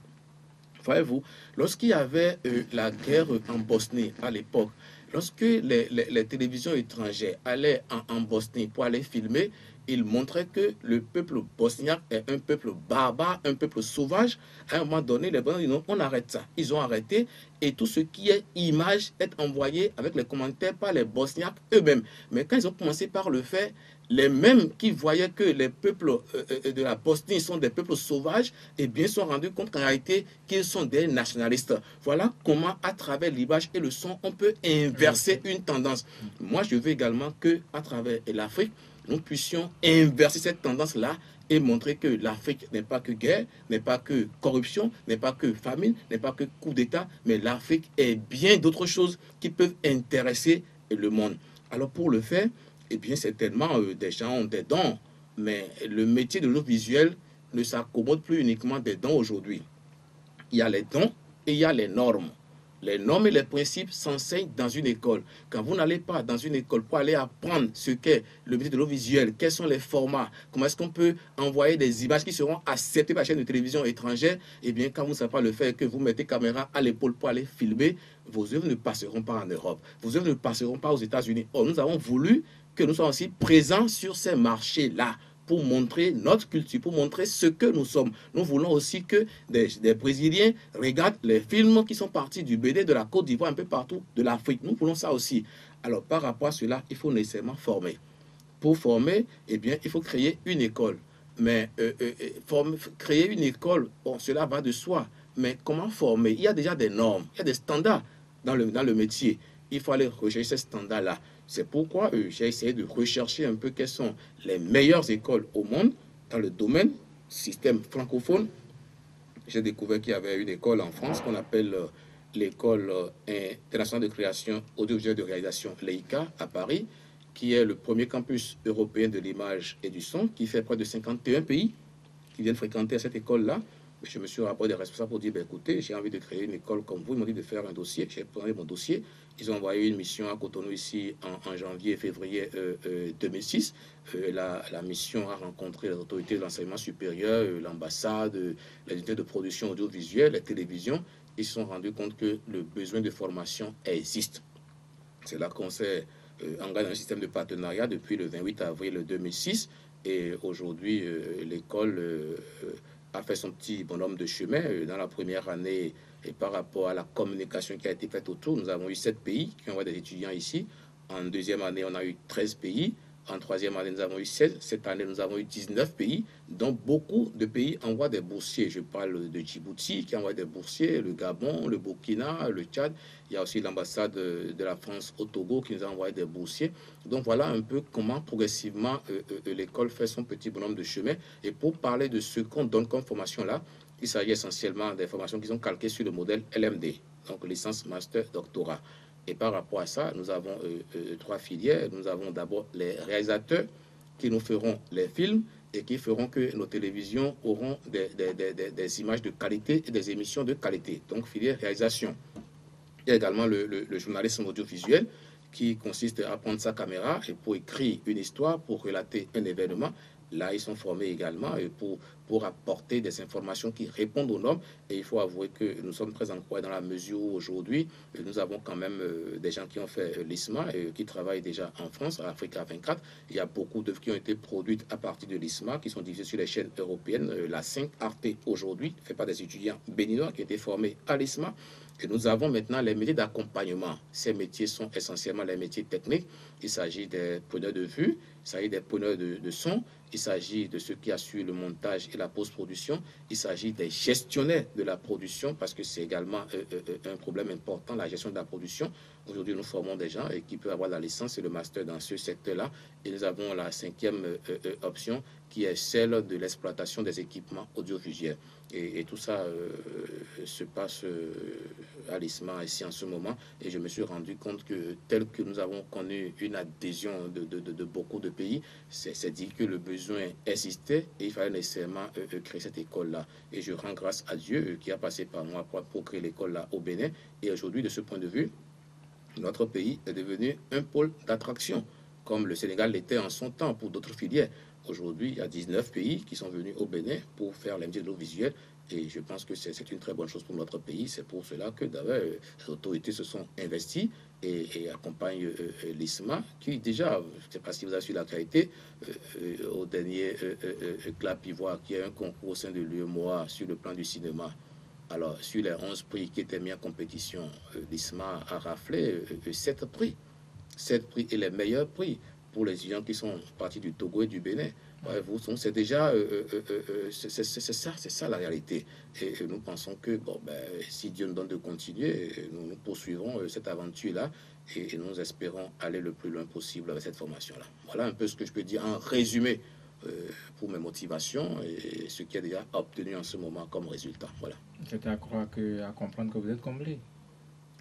Voyez-vous, lorsqu'il y avait la guerre en Bosnie à l'époque, lorsque les télévisions étrangères allaient en Bosnie pour aller filmer, ils montraient que le peuple bosniaque est un peuple barbare, un peuple sauvage. À un moment donné, les Bosniaques disent non, on arrête ça. Ils ont arrêté et tout ce qui est image est envoyé avec les commentaires par les Bosniaques eux-mêmes. Mais quand ils ont commencé par le faire, les mêmes qui voyaient que les peuples de la Bosnie sont des peuples sauvages, eh bien, sont rendus compte qu'en réalité, qu'ils sont des nationalistes. Voilà comment, à travers l'image et le son, on peut inverser une tendance. Moi, je veux également qu'à travers l'Afrique, nous puissions inverser cette tendance-là et montrer que l'Afrique n'est pas que guerre, n'est pas que corruption, n'est pas que famine, n'est pas que coup d'État, mais l'Afrique est bien d'autres choses qui peuvent intéresser le monde. Alors, pour le faire, eh bien, certainement, des gens ont des dons, mais le métier de l'audiovisuel ne s'accommode plus uniquement des dons aujourd'hui. Il y a les dons et il y a les normes. Les normes et les principes s'enseignent dans une école. Quand vous n'allez pas dans une école pour aller apprendre ce qu'est le métier de l'audiovisuel, quels sont les formats, comment est-ce qu'on peut envoyer des images qui seront acceptées par la chaîne de télévision étrangère, eh bien, quand vous ne savez pas le faire, que vous mettez caméra à l'épaule pour aller filmer, vos œuvres ne passeront pas en Europe. Vos œuvres ne passeront pas aux États-Unis. Or, nous avons voulu que nous soyons aussi présents sur ces marchés-là pour montrer notre culture, pour montrer ce que nous sommes. Nous voulons aussi que des Brésiliens regardent les films qui sont partis du Bénin, de la Côte d'Ivoire, un peu partout de l'Afrique. Nous voulons ça aussi. Alors, par rapport à cela, il faut nécessairement former. Pour former, eh bien, il faut créer une école. Mais créer une école, bon, cela va de soi. Mais comment former? Il y a déjà des normes, il y a des standards dans le métier. Il faut aller rechercher ces standards-là. C'est pourquoi j'ai essayé de rechercher un peu quelles sont les meilleures écoles au monde dans le domaine système francophone, j'ai découvert qu'il y avait une école en France qu'on appelle l'École internationale de création audiovisuelle de réalisation, l'EICA, à Paris, qui est le premier campus européen de l'image et du son, qui fait près de 51 pays qui viennent fréquenter à cette école-là. Je me suis rapproché des responsables pour dire, ben, écoutez, j'ai envie de créer une école comme vous. Ils m'ont dit de faire un dossier. J'ai pris mon dossier. Ils ont envoyé une mission à Cotonou ici en janvier et février 2006. La mission a rencontré les autorités de l'enseignement supérieur, l'ambassade, les unités de production audiovisuelle, les télévisions. Ils se sont rendus compte que le besoin de formation existe. C'est là qu'on s'est engagé dans un système de partenariat depuis le 28 avril 2006. Et aujourd'hui, l'école a fait son petit bonhomme de chemin dans la première année. Et par rapport à la communication qui a été faite autour, nous avons eu 7 pays qui envoient des étudiants ici. En deuxième année, on a eu 13 pays. En troisième année, nous avons eu 16. Cette année, nous avons eu 19 pays, dont beaucoup de pays envoient des boursiers. Je parle de Djibouti qui envoie des boursiers, le Gabon, le Burkina, le Tchad. Il y a aussi l'ambassade de la France au Togo qui nous a envoyé des boursiers. Donc voilà un peu comment progressivement l'école fait son petit bonhomme de chemin. Et pour parler de ce qu'on donne comme formation là, il s'agit essentiellement des formations qui sont calquées sur le modèle LMD, donc licence, master, doctorat. Et par rapport à ça, nous avons 3 filières. Nous avons d'abord les réalisateurs qui nous feront les films et qui feront que nos télévisions auront des images de qualité et des émissions de qualité. Donc, filière réalisation. Il y a également le journalisme audiovisuel qui consiste à prendre sa caméra et pour écrire une histoire, pour relater un événement. Là, ils sont formés également pour apporter des informations qui répondent aux normes. Et il faut avouer que nous sommes très encouragés dans la mesure où aujourd'hui, nous avons quand même des gens qui ont fait l'ISMA et qui travaillent déjà en France, à Africa 24. Il y a beaucoup d'œuvres qui ont été produites à partir de l'ISMA, qui sont diffusées sur les chaînes européennes. La 5 Arte aujourd'hui fait par des étudiants béninois qui ont été formés à l'ISMA. Et nous avons maintenant les métiers d'accompagnement. Ces métiers sont essentiellement les métiers techniques. Il s'agit des preneurs de vue, il s'agit des preneurs de son, il s'agit de ceux qui assurent le montage et la post-production, il s'agit des gestionnaires de la production, parce que c'est également un problème important, la gestion de la production. Aujourd'hui, nous formons des gens qui peuvent avoir la licence et le master dans ce secteur-là. Et nous avons la 5e option, qui est celle de l'exploitation des équipements audiovisuels. Et tout ça se passe à l'ISMA ici en ce moment. Et je me suis rendu compte que tel que nous avons connu une adhésion de beaucoup de pays, c'est dit que le besoin existait et il fallait nécessairement créer cette école-là. Et je rends grâce à Dieu qui a passé par moi pour créer l'école-là au Bénin. Et aujourd'hui, de ce point de vue, notre pays est devenu un pôle d'attraction, comme le Sénégal l'était en son temps pour d'autres filières. Aujourd'hui, il y a 19 pays qui sont venus au Bénin pour faire les métiers de l'audiovisuel. Et je pense que c'est une très bonne chose pour notre pays. C'est pour cela que d'ailleurs les autorités se sont investies et accompagnent l'ISMA, qui déjà, je ne sais pas si vous avez suivi l'actualité, au dernier Clap Ivoire, qui est un concours au sein de l'UEMOA sur le plan du cinéma. Alors, sur les 11 prix qui étaient mis en compétition, l'ISMA a raflé 7 prix. 7 prix et les meilleurs prix pour les étudiants qui sont partis du Togo et du Bénin. C'est déjà, c'est ça la réalité. Et nous pensons que bon, si Dieu nous donne de continuer, nous poursuivrons cette aventure-là et nous espérons aller le plus loin possible avec cette formation-là. Voilà un peu ce que je peux dire en résumé pour mes motivations et ce qui est déjà obtenu en ce moment comme résultat. Voilà. C'est à comprendre que vous êtes comblé.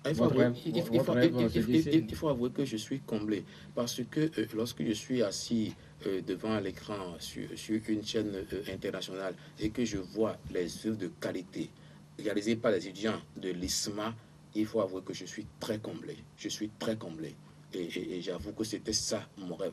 Il faut avouer que je suis comblé parce que lorsque je suis assis devant l'écran sur une chaîne internationale et que je vois les œuvres de qualité réalisées par les étudiants de l'ISMA, il faut avouer que je suis très comblé. Je suis très comblé. Et j'avoue que c'était ça mon rêve.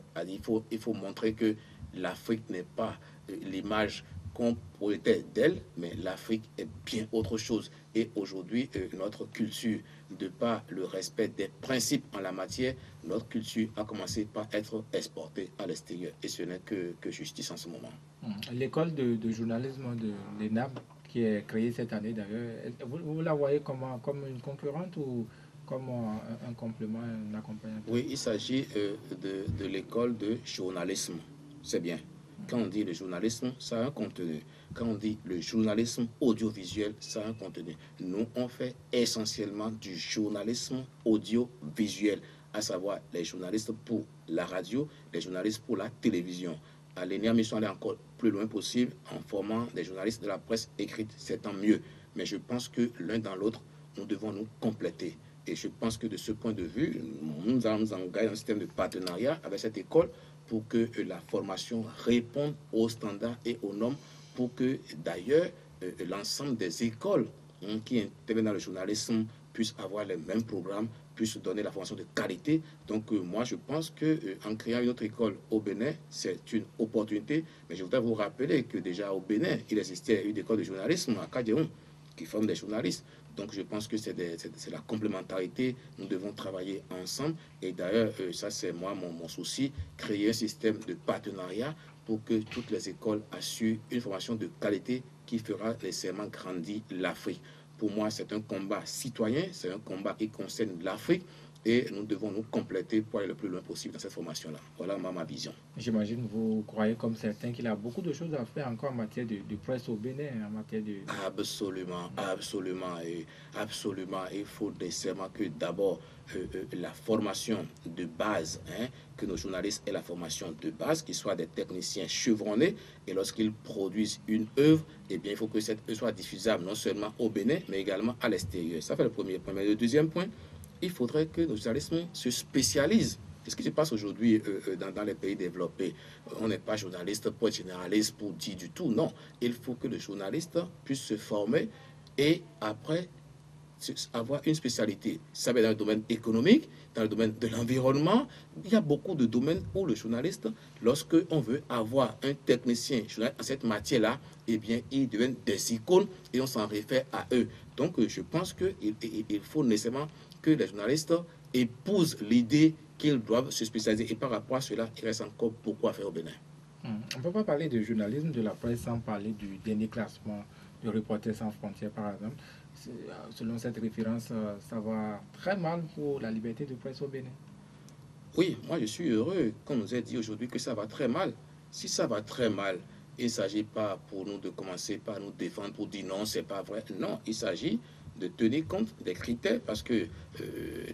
Il faut montrer que l'Afrique n'est pas l'image qu'on projetait d'elle, mais l'Afrique est bien autre chose. Et aujourd'hui, notre culture, de par le respect des principes en la matière, notre culture a commencé par être exportée à l'extérieur. Et ce n'est que justice en ce moment. L'école de journalisme de l'ENAM, qui est créée cette année d'ailleurs, vous la voyez comme une concurrente ou comme un complément, un accompagnement? Oui, il s'agit de l'école de journalisme. C'est bien. Quand on dit le journalisme, ça a un contenu. Quand on dit le journalisme audiovisuel, ça a un contenu. Nous, on fait essentiellement du journalisme audiovisuel, à savoir les journalistes pour la radio, les journalistes pour la télévision. À l'ENIAM, ils sont allés encore plus loin possible en formant des journalistes de la presse écrite. C'est tant mieux. Mais je pense que l'un dans l'autre, nous devons nous compléter. Et je pense que de ce point de vue, nous allons nous engager dans un système de partenariat avec cette école pour que la formation réponde aux standards et aux normes, pour que d'ailleurs l'ensemble des écoles qui interviennent dans le journalisme puissent avoir les mêmes programmes, puissent donner la formation de qualité. Donc moi je pense qu'en créant une autre école au Bénin, c'est une opportunité. Mais je voudrais vous rappeler que déjà au Bénin, il existait une école de journalisme à Kadéon qui forme des journalistes. Donc je pense que c'est la complémentarité. Nous devons travailler ensemble. Et d'ailleurs, ça c'est moi mon souci, créer un système de partenariat pour que toutes les écoles assurent une formation de qualité qui fera nécessairement grandir l'Afrique. Pour moi, c'est un combat citoyen, c'est un combat qui concerne l'Afrique. Et nous devons nous compléter pour aller le plus loin possible dans cette formation-là. Voilà ma vision. J'imagine, vous croyez comme certains qu'il y a beaucoup de choses à faire encore en matière de presse au Bénin, en matière de... Absolument, absolument, et absolument. Il faut nécessairement que d'abord la formation de base, que nos journalistes aient la formation de base, qu'ils soient des techniciens chevronnés, et lorsqu'ils produisent une œuvre, eh bien, il faut que cette œuvre soit diffusable non seulement au Bénin, mais également à l'extérieur. Ça fait le premier point. Mais le deuxième point, il faudrait que nos journalistes se spécialisent. C'est ce qui se passe aujourd'hui dans les pays développés. On n'est pas journaliste pour être généraliste, pour dire du tout. Non, il faut que le journaliste puisse se former et après avoir une spécialité. Ça va être dans le domaine économique, dans le domaine de l'environnement. Il y a beaucoup de domaines où le journaliste, lorsqu'on veut avoir un technicien en cette matière-là, eh bien, ils deviennent des icônes et on s'en réfère à eux. Donc, je pense qu'il faut nécessairement que les journalistes épousent l'idée qu'ils doivent se spécialiser. Et par rapport à cela, il reste encore beaucoup à faire au Bénin. On ne peut pas parler de journalisme de la presse sans parler du dernier classement de Reporters sans frontières, par exemple. Selon cette référence, ça va très mal pour la liberté de presse au Bénin. Oui, moi je suis heureux, comme nous a dit aujourd'hui, que ça va très mal. Si ça va très mal, il ne s'agit pas pour nous de commencer par nous défendre, pour dire non, c'est pas vrai. Non, il s'agit de tenir compte des critères, parce que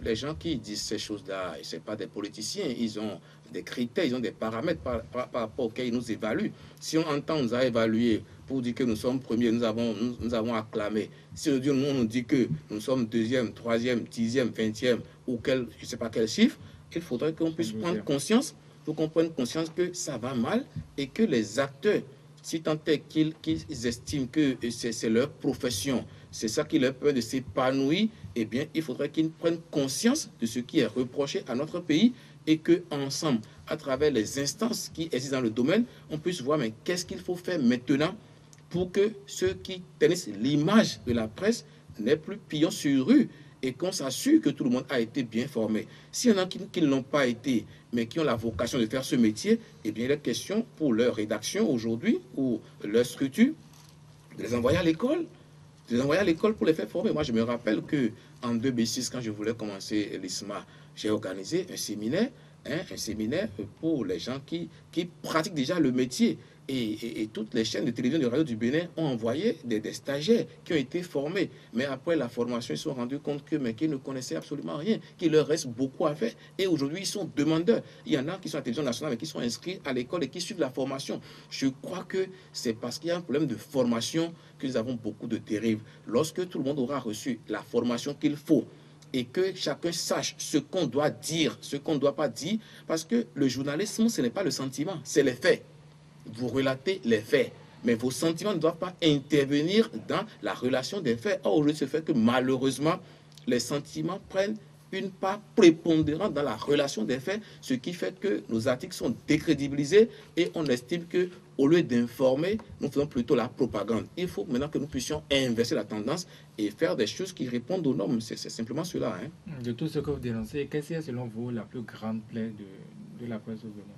les gens qui disent ces choses-là, ce n'est pas des politiciens, ils ont des critères, ils ont des paramètres par rapport auxquels ils nous évaluent. Si on entend nous a évalué pour dire que nous sommes premiers, nous avons acclamé. Si on nous dit que nous sommes deuxième, troisième, dixième, vingtième, ou je ne sais pas quel chiffre, il faudrait qu'on puisse prendre conscience, pour qu'on prenne conscience que ça va mal et que les acteurs, si tant est qu'ils estiment que c'est leur profession, c'est ça qui leur permet de s'épanouir, eh bien, il faudrait qu'ils prennent conscience de ce qui est reproché à notre pays et qu'ensemble, à travers les instances qui existent dans le domaine, on puisse voir mais qu'est-ce qu'il faut faire maintenant pour que ceux qui tenissent l'image de la presse n'aient plus pillon sur rue et qu'on s'assure que tout le monde a été bien formé. S'il y en a qui ne l'ont pas été, mais qui ont la vocation de faire ce métier, eh bien, il est question pour leur rédaction aujourd'hui ou leur structure de les envoyer à l'école. De les envoyer à l'école pour les faire former. Moi, je me rappelle qu'en 2006, quand je voulais commencer l'ISMA, j'ai organisé un séminaire pour les gens qui pratiquent déjà le métier. Et toutes les chaînes de télévision de radio du Bénin ont envoyé des stagiaires qui ont été formés. Mais après la formation, ils se sont rendus compte qu'ils ne connaissaient absolument rien, qu'il leur reste beaucoup à faire. Et aujourd'hui, ils sont demandeurs. Il y en a qui sont à la télévision nationale, mais qui sont inscrits à l'école et qui suivent la formation. Je crois que c'est parce qu'il y a un problème de formation que nous avons beaucoup de dérives. Lorsque tout le monde aura reçu la formation qu'il faut, et que chacun sache ce qu'on doit dire, ce qu'on ne doit pas dire, parce que le journalisme, ce n'est pas le sentiment, c'est les faits. Vous relatez les faits, mais vos sentiments ne doivent pas intervenir dans la relation des faits. Or, aujourd'hui, c'est fait que malheureusement, les sentiments prennent une part prépondérante dans la relation des faits, ce qui fait que nos articles sont décrédibilisés et on estime que au lieu d'informer, nous faisons plutôt la propagande. Il faut maintenant que nous puissions inverser la tendance et faire des choses qui répondent aux normes. C'est simplement cela. De tout ce que vous dénoncez, qu'est-ce qui est selon vous la plus grande plaie de la presse au Bénin?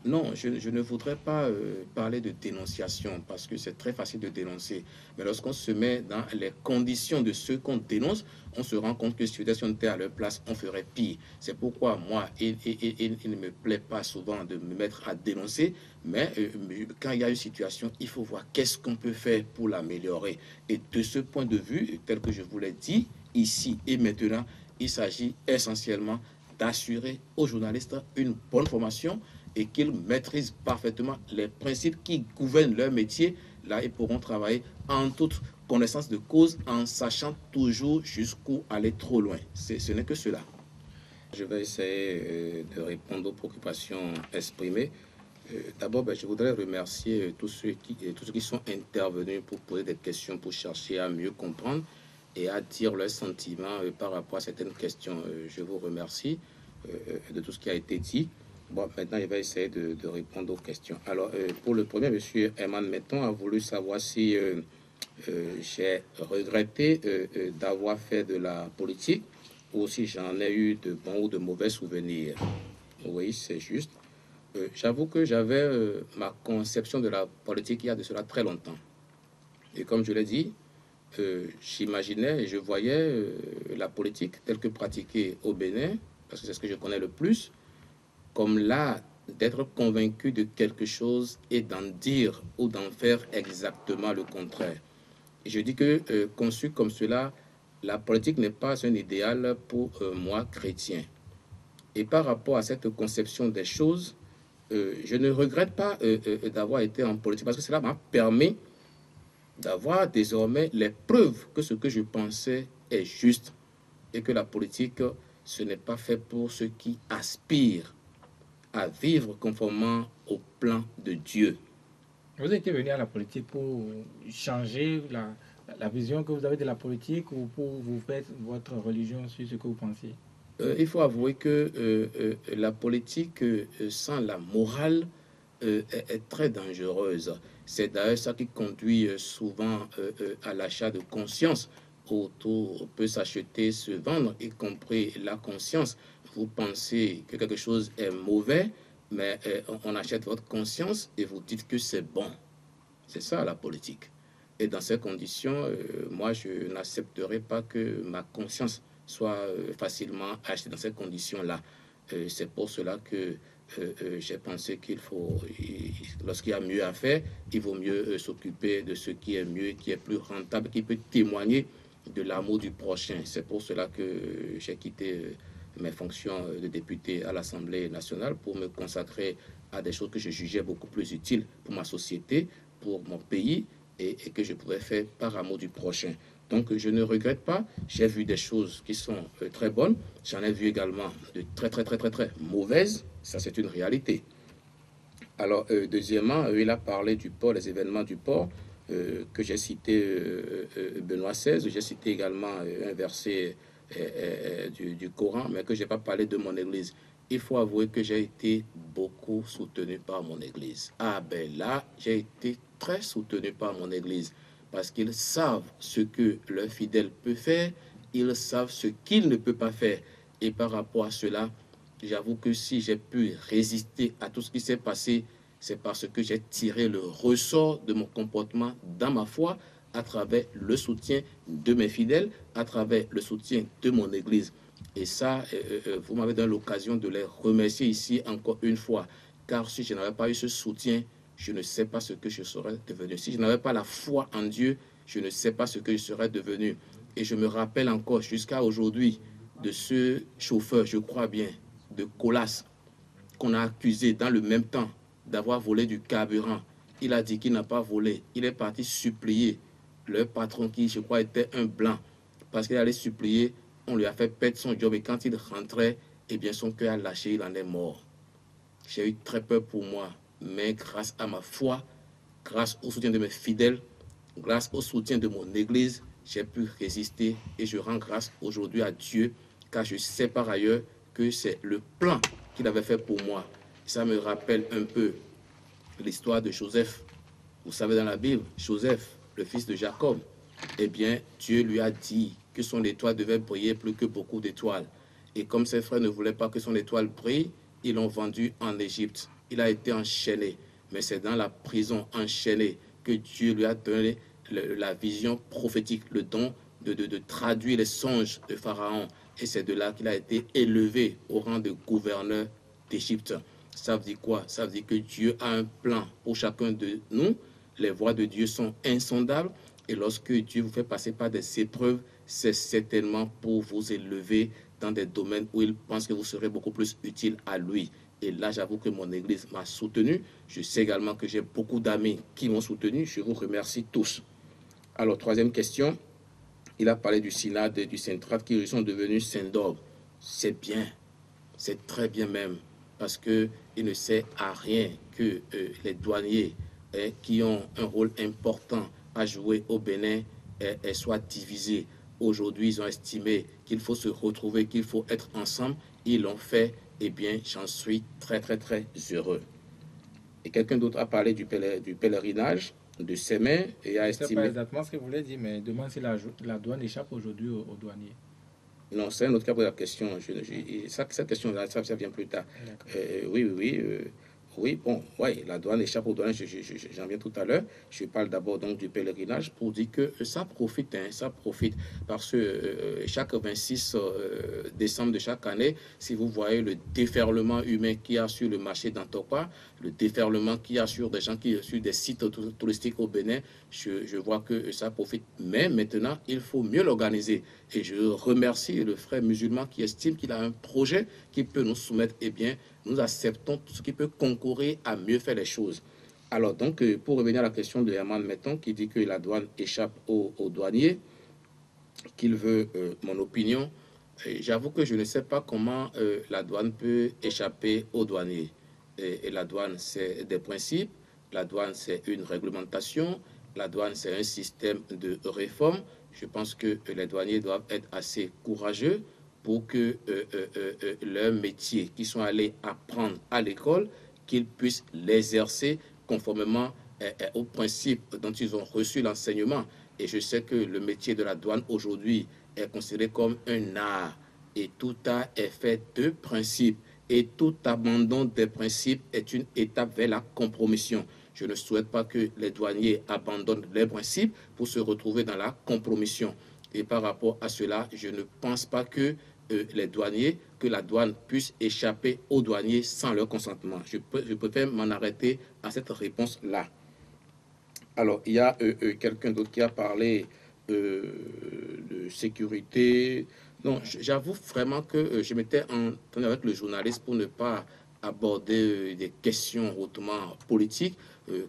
Non, je ne voudrais pas parler de dénonciation parce que c'est très facile de dénoncer. Mais lorsqu'on se met dans les conditions de ce qu'on dénonce, on se rend compte que si on était à leur place, on ferait pire. C'est pourquoi moi, il ne me plaît pas souvent de me mettre à dénoncer, mais quand il y a une situation, il faut voir qu'est-ce qu'on peut faire pour l'améliorer. Et de ce point de vue, tel que je vous l'ai dit, ici et maintenant, il s'agit essentiellement d'assurer aux journalistes une bonne formation et qu'ils maîtrisent parfaitement les principes qui gouvernent leur métier, là, ils pourront travailler en toute connaissance de cause, en sachant toujours jusqu'où aller trop loin. Ce n'est que cela. Je vais essayer de répondre aux préoccupations exprimées. D'abord, je voudrais remercier tous ceux qui sont intervenus pour poser des questions, pour chercher à mieux comprendre et à dire leurs sentiments par rapport à certaines questions. Je vous remercie de tout ce qui a été dit. Bon, maintenant, je vais essayer de répondre aux questions. Alors, pour le premier, M. Herman Metton a voulu savoir si j'ai regretté d'avoir fait de la politique ou si j'en ai eu de bons ou de mauvais souvenirs. Oui, c'est juste. J'avoue que j'avais ma conception de la politique il y a de cela très longtemps. Et comme je l'ai dit, j'imaginais et je voyais la politique telle que pratiquée au Bénin, parce que c'est ce que je connais le plus, comme l'art d'être convaincu de quelque chose et d'en dire ou d'en faire exactement le contraire. Et je dis que, conçu comme cela, la politique n'est pas un idéal pour moi, chrétien. Et par rapport à cette conception des choses, je ne regrette pas d'avoir été en politique parce que cela m'a permis d'avoir désormais les preuves que ce que je pensais est juste et que la politique, ce n'est pas fait pour ceux qui aspirent à vivre conformément au plan de Dieu. Vous étiez venu à la politique pour changer la vision que vous avez de la politique ou pour vous faire votre religion sur ce que vous pensiez? Il faut avouer que la politique sans la morale est très dangereuse. C'est d'ailleurs ça qui conduit souvent à l'achat de conscience. Autour peut s'acheter, se vendre, y compris la conscience. Vous pensez que quelque chose est mauvais, mais on achète votre conscience et vous dites que c'est bon. C'est ça la politique. Et dans ces conditions, moi, je n'accepterai pas que ma conscience soit facilement achetée dans ces conditions-là. C'est pour cela que j'ai pensé qu'il faut, lorsqu'il y a mieux à faire, il vaut mieux s'occuper de ce qui est mieux, qui est plus rentable, qui peut témoigner de l'amour du prochain. C'est pour cela que j'ai quitté mes fonctions de député à l'Assemblée nationale pour me consacrer à des choses que je jugeais beaucoup plus utiles pour ma société, pour mon pays, et que je pourrais faire par amour du prochain. Donc, je ne regrette pas. J'ai vu des choses qui sont très bonnes. J'en ai vu également de très mauvaises. Ça, c'est une réalité. Alors, deuxièmement, il a parlé du port, des événements du port, que j'ai cité Benoît XVI. J'ai cité également un verset du Coran, mais que je n'ai pas parlé de mon église. Il faut avouer que j'ai été beaucoup soutenu par mon église. Ah ben là, j'ai été très soutenu par mon église parce qu'ils savent ce que leur fidèle peut faire, ils savent ce qu'il ne peut pas faire. Et par rapport à cela, j'avoue que si j'ai pu résister à tout ce qui s'est passé, c'est parce que j'ai tiré le ressort de mon comportement dans ma foi à travers le soutien de mes fidèles, à travers le soutien de mon église. Et ça, vous m'avez donné l'occasion de les remercier ici encore une fois, car si je n'avais pas eu ce soutien, je ne sais pas ce que je serais devenu. Si je n'avais pas la foi en Dieu, je ne sais pas ce que je serais devenu. Et je me rappelle encore jusqu'à aujourd'hui de ce chauffeur, je crois bien, de Colas, qu'on a accusé dans le même temps d'avoir volé du carburant. Il a dit qu'il n'a pas volé. Il est parti supplier leur patron qui, je crois, était un blanc, parce qu'il allait supplier. On lui a fait perdre son job et quand il rentrait, eh bien son cœur a lâché, il en est mort. J'ai eu très peur pour moi, mais grâce à ma foi, grâce au soutien de mes fidèles, grâce au soutien de mon église, j'ai pu résister et je rends grâce aujourd'hui à Dieu, car je sais par ailleurs que c'est le plan qu'il avait fait pour moi. Ça me rappelle un peu l'histoire de Joseph. Vous savez, dans la Bible, Joseph, le fils de Jacob, eh bien, Dieu lui a dit que son étoile devait briller plus que beaucoup d'étoiles. Et comme ses frères ne voulaient pas que son étoile brille, ils l'ont vendu en Égypte. Il a été enchaîné. Mais c'est dans la prison enchaînée que Dieu lui a donné la vision prophétique, le don de traduire les songes de Pharaon. Et c'est de là qu'il a été élevé au rang de gouverneur d'Égypte. Ça veut dire quoi? Ça veut dire que Dieu a un plan pour chacun de nous. Les voies de Dieu sont insondables. Et lorsque Dieu vous fait passer par des épreuves, c'est certainement pour vous élever dans des domaines où il pense que vous serez beaucoup plus utile à lui. Et là, j'avoue que mon église m'a soutenu. Je sais également que j'ai beaucoup d'amis qui m'ont soutenu. Je vous remercie tous. Alors, troisième question. Il a parlé du synode et du syntrate qui sont devenus syndobes. C'est bien. C'est très bien même. Parce qu'il ne sert à rien que les douaniers qui ont un rôle important à jouer au Bénin soient divisés. Aujourd'hui, ils ont estimé qu'il faut se retrouver, qu'il faut être ensemble. Ils l'ont fait. Eh bien, j'en suis très, très, très heureux. Et quelqu'un d'autre a parlé du pèlerinage de Sémé et a Je ne sais pas estimé... exactement ce que vous voulez dire, mais demande si la douane échappe aujourd'hui aux douaniers. Non, c'est un autre cas pour la question. Cette question-là, ça vient plus tard. Oui, bon, oui, la douane échappe aux douanes, j'en viens tout à l'heure. Je parle d'abord donc du pèlerinage pour dire que ça profite, ça profite. Parce que chaque 26 décembre de chaque année, si vous voyez le déferlement humain qu'il y a sur le marché d'Antokwa, le déferlement qu'il y a sur des gens sur des sites touristiques au Bénin, je vois que ça profite. Mais maintenant, il faut mieux l'organiser. Et je remercie le frère musulman qui estime qu'il a un projet qui peut nous soumettre. Eh bien, nous acceptons tout ce qui peut concourir à mieux faire les choses. Alors, donc, pour revenir à la question de Herman Metton, qui dit que la douane échappe aux douaniers, qu'il veut mon opinion, j'avoue que je ne sais pas comment la douane peut échapper aux douaniers. Et la douane, c'est des principes, la douane, c'est une réglementation, la douane, c'est un système de réforme. Je pense que les douaniers doivent être assez courageux pour que leur métier qu'ils sont allés apprendre à l'école, qu'ils puissent l'exercer conformément aux principes dont ils ont reçu l'enseignement. Et je sais que le métier de la douane aujourd'hui est considéré comme un art. Et tout art est fait de principes. Et tout abandon des principes est une étape vers la compromission. Je ne souhaite pas que les douaniers abandonnent les principes pour se retrouver dans la compromission. Et par rapport à cela, je ne pense pas que les douaniers, que la douane puisse échapper aux douaniers sans leur consentement. Je préfère m'en arrêter à cette réponse-là. Alors, il y a quelqu'un d'autre qui a parlé de sécurité. Non, j'avoue vraiment que je m'étais entendu avec le journaliste pour ne pas aborder des questions hautement politiques.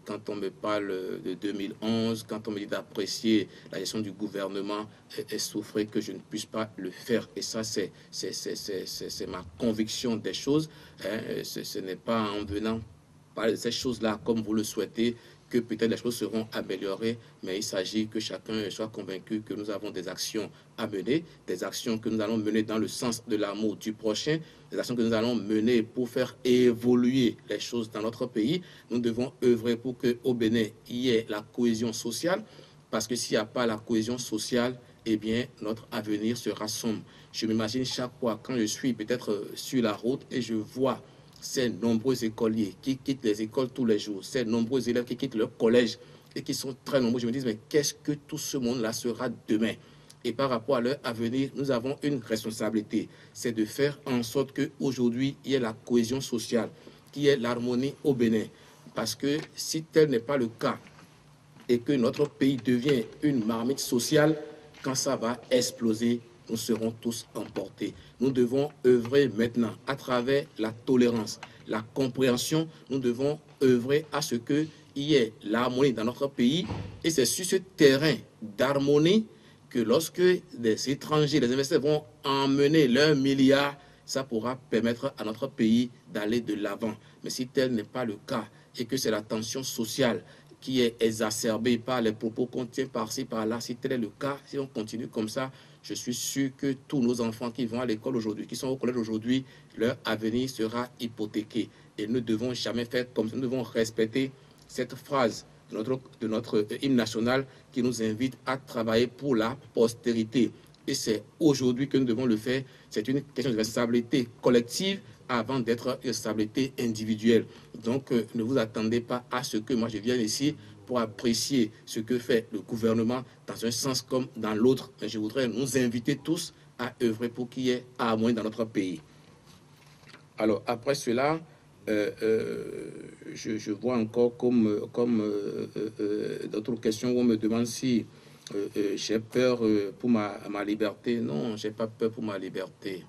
Quand on me parle de 2011, quand on me dit d'apprécier la gestion du gouvernement, et souffrait que je ne puisse pas le faire. Et ça, c'est ma conviction des choses. Hein. Ce n'est pas en venant parler de ces choses-là comme vous le souhaitez que peut-être les choses seront améliorées, mais il s'agit que chacun soit convaincu que nous avons des actions à mener, des actions que nous allons mener dans le sens de l'amour du prochain, des actions que nous allons mener pour faire évoluer les choses dans notre pays. Nous devons œuvrer pour qu'au Bénin, il y ait la cohésion sociale, parce que s'il n'y a pas la cohésion sociale, eh bien, notre avenir sera sombre. Je m'imagine chaque fois, quand je suis peut-être sur la route et je vois ces nombreux écoliers qui quittent les écoles tous les jours, ces nombreux élèves qui quittent leur collège et qui sont très nombreux, je me dis, mais qu'est-ce que tout ce monde-là sera demain? Et par rapport à leur avenir, nous avons une responsabilité, c'est de faire en sorte qu'aujourd'hui, il y ait la cohésion sociale, qu'il y ait l'harmonie au Bénin. Parce que si tel n'est pas le cas, et que notre pays devient une marmite sociale, quand ça va exploser, nous serons tous emportés. Nous devons œuvrer maintenant à travers la tolérance, la compréhension. Nous devons œuvrer à ce qu'il y ait l'harmonie dans notre pays. Et c'est sur ce terrain d'harmonie que lorsque les étrangers, les investisseurs vont emmener leurs milliards, ça pourra permettre à notre pays d'aller de l'avant. Mais si tel n'est pas le cas et que c'est la tension sociale qui est exacerbée par les propos qu'on tient par-ci, par-là, si tel est le cas, si on continue comme ça, je suis sûr que tous nos enfants qui vont à l'école aujourd'hui, qui sont au collège aujourd'hui, leur avenir sera hypothéqué. Et nous ne devons jamais faire comme ça. Nous devons respecter cette phrase de notre hymne national qui nous invite à travailler pour la postérité. Et c'est aujourd'hui que nous devons le faire. C'est une question de responsabilité collective avant d'être une responsabilité individuelle. Donc, ne vous attendez pas à ce que moi je vienne ici pour apprécier ce que fait le gouvernement dans un sens comme dans l'autre. Mais je voudrais nous inviter tous à œuvrer pour qu'il y ait harmonie dans notre pays. Alors, après cela, je vois encore comme d'autres questions où on me demande si j'ai peur pour ma liberté. Non, j'ai pas peur pour ma liberté.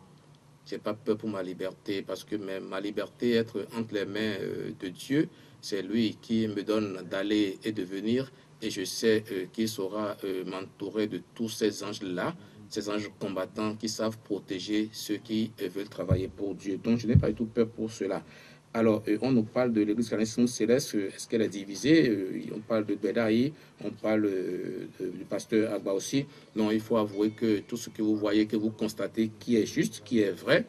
j'ai pas peur pour ma liberté, parce que ma liberté, être entre les mains de Dieu, c'est lui qui me donne d'aller et de venir, et je sais qu'il saura m'entourer de tous ces anges-là, ces anges combattants qui savent protéger ceux qui veulent travailler pour Dieu. Donc, je n'ai pas du tout peur pour cela. Alors, on nous parle de l'église Carnation Céleste, est-ce qu'elle est divisée? On parle de Bedaï, on parle du pasteur Agba aussi. Non, il faut avouer que tout ce que vous voyez, que vous constatez qui est juste, qui est vrai,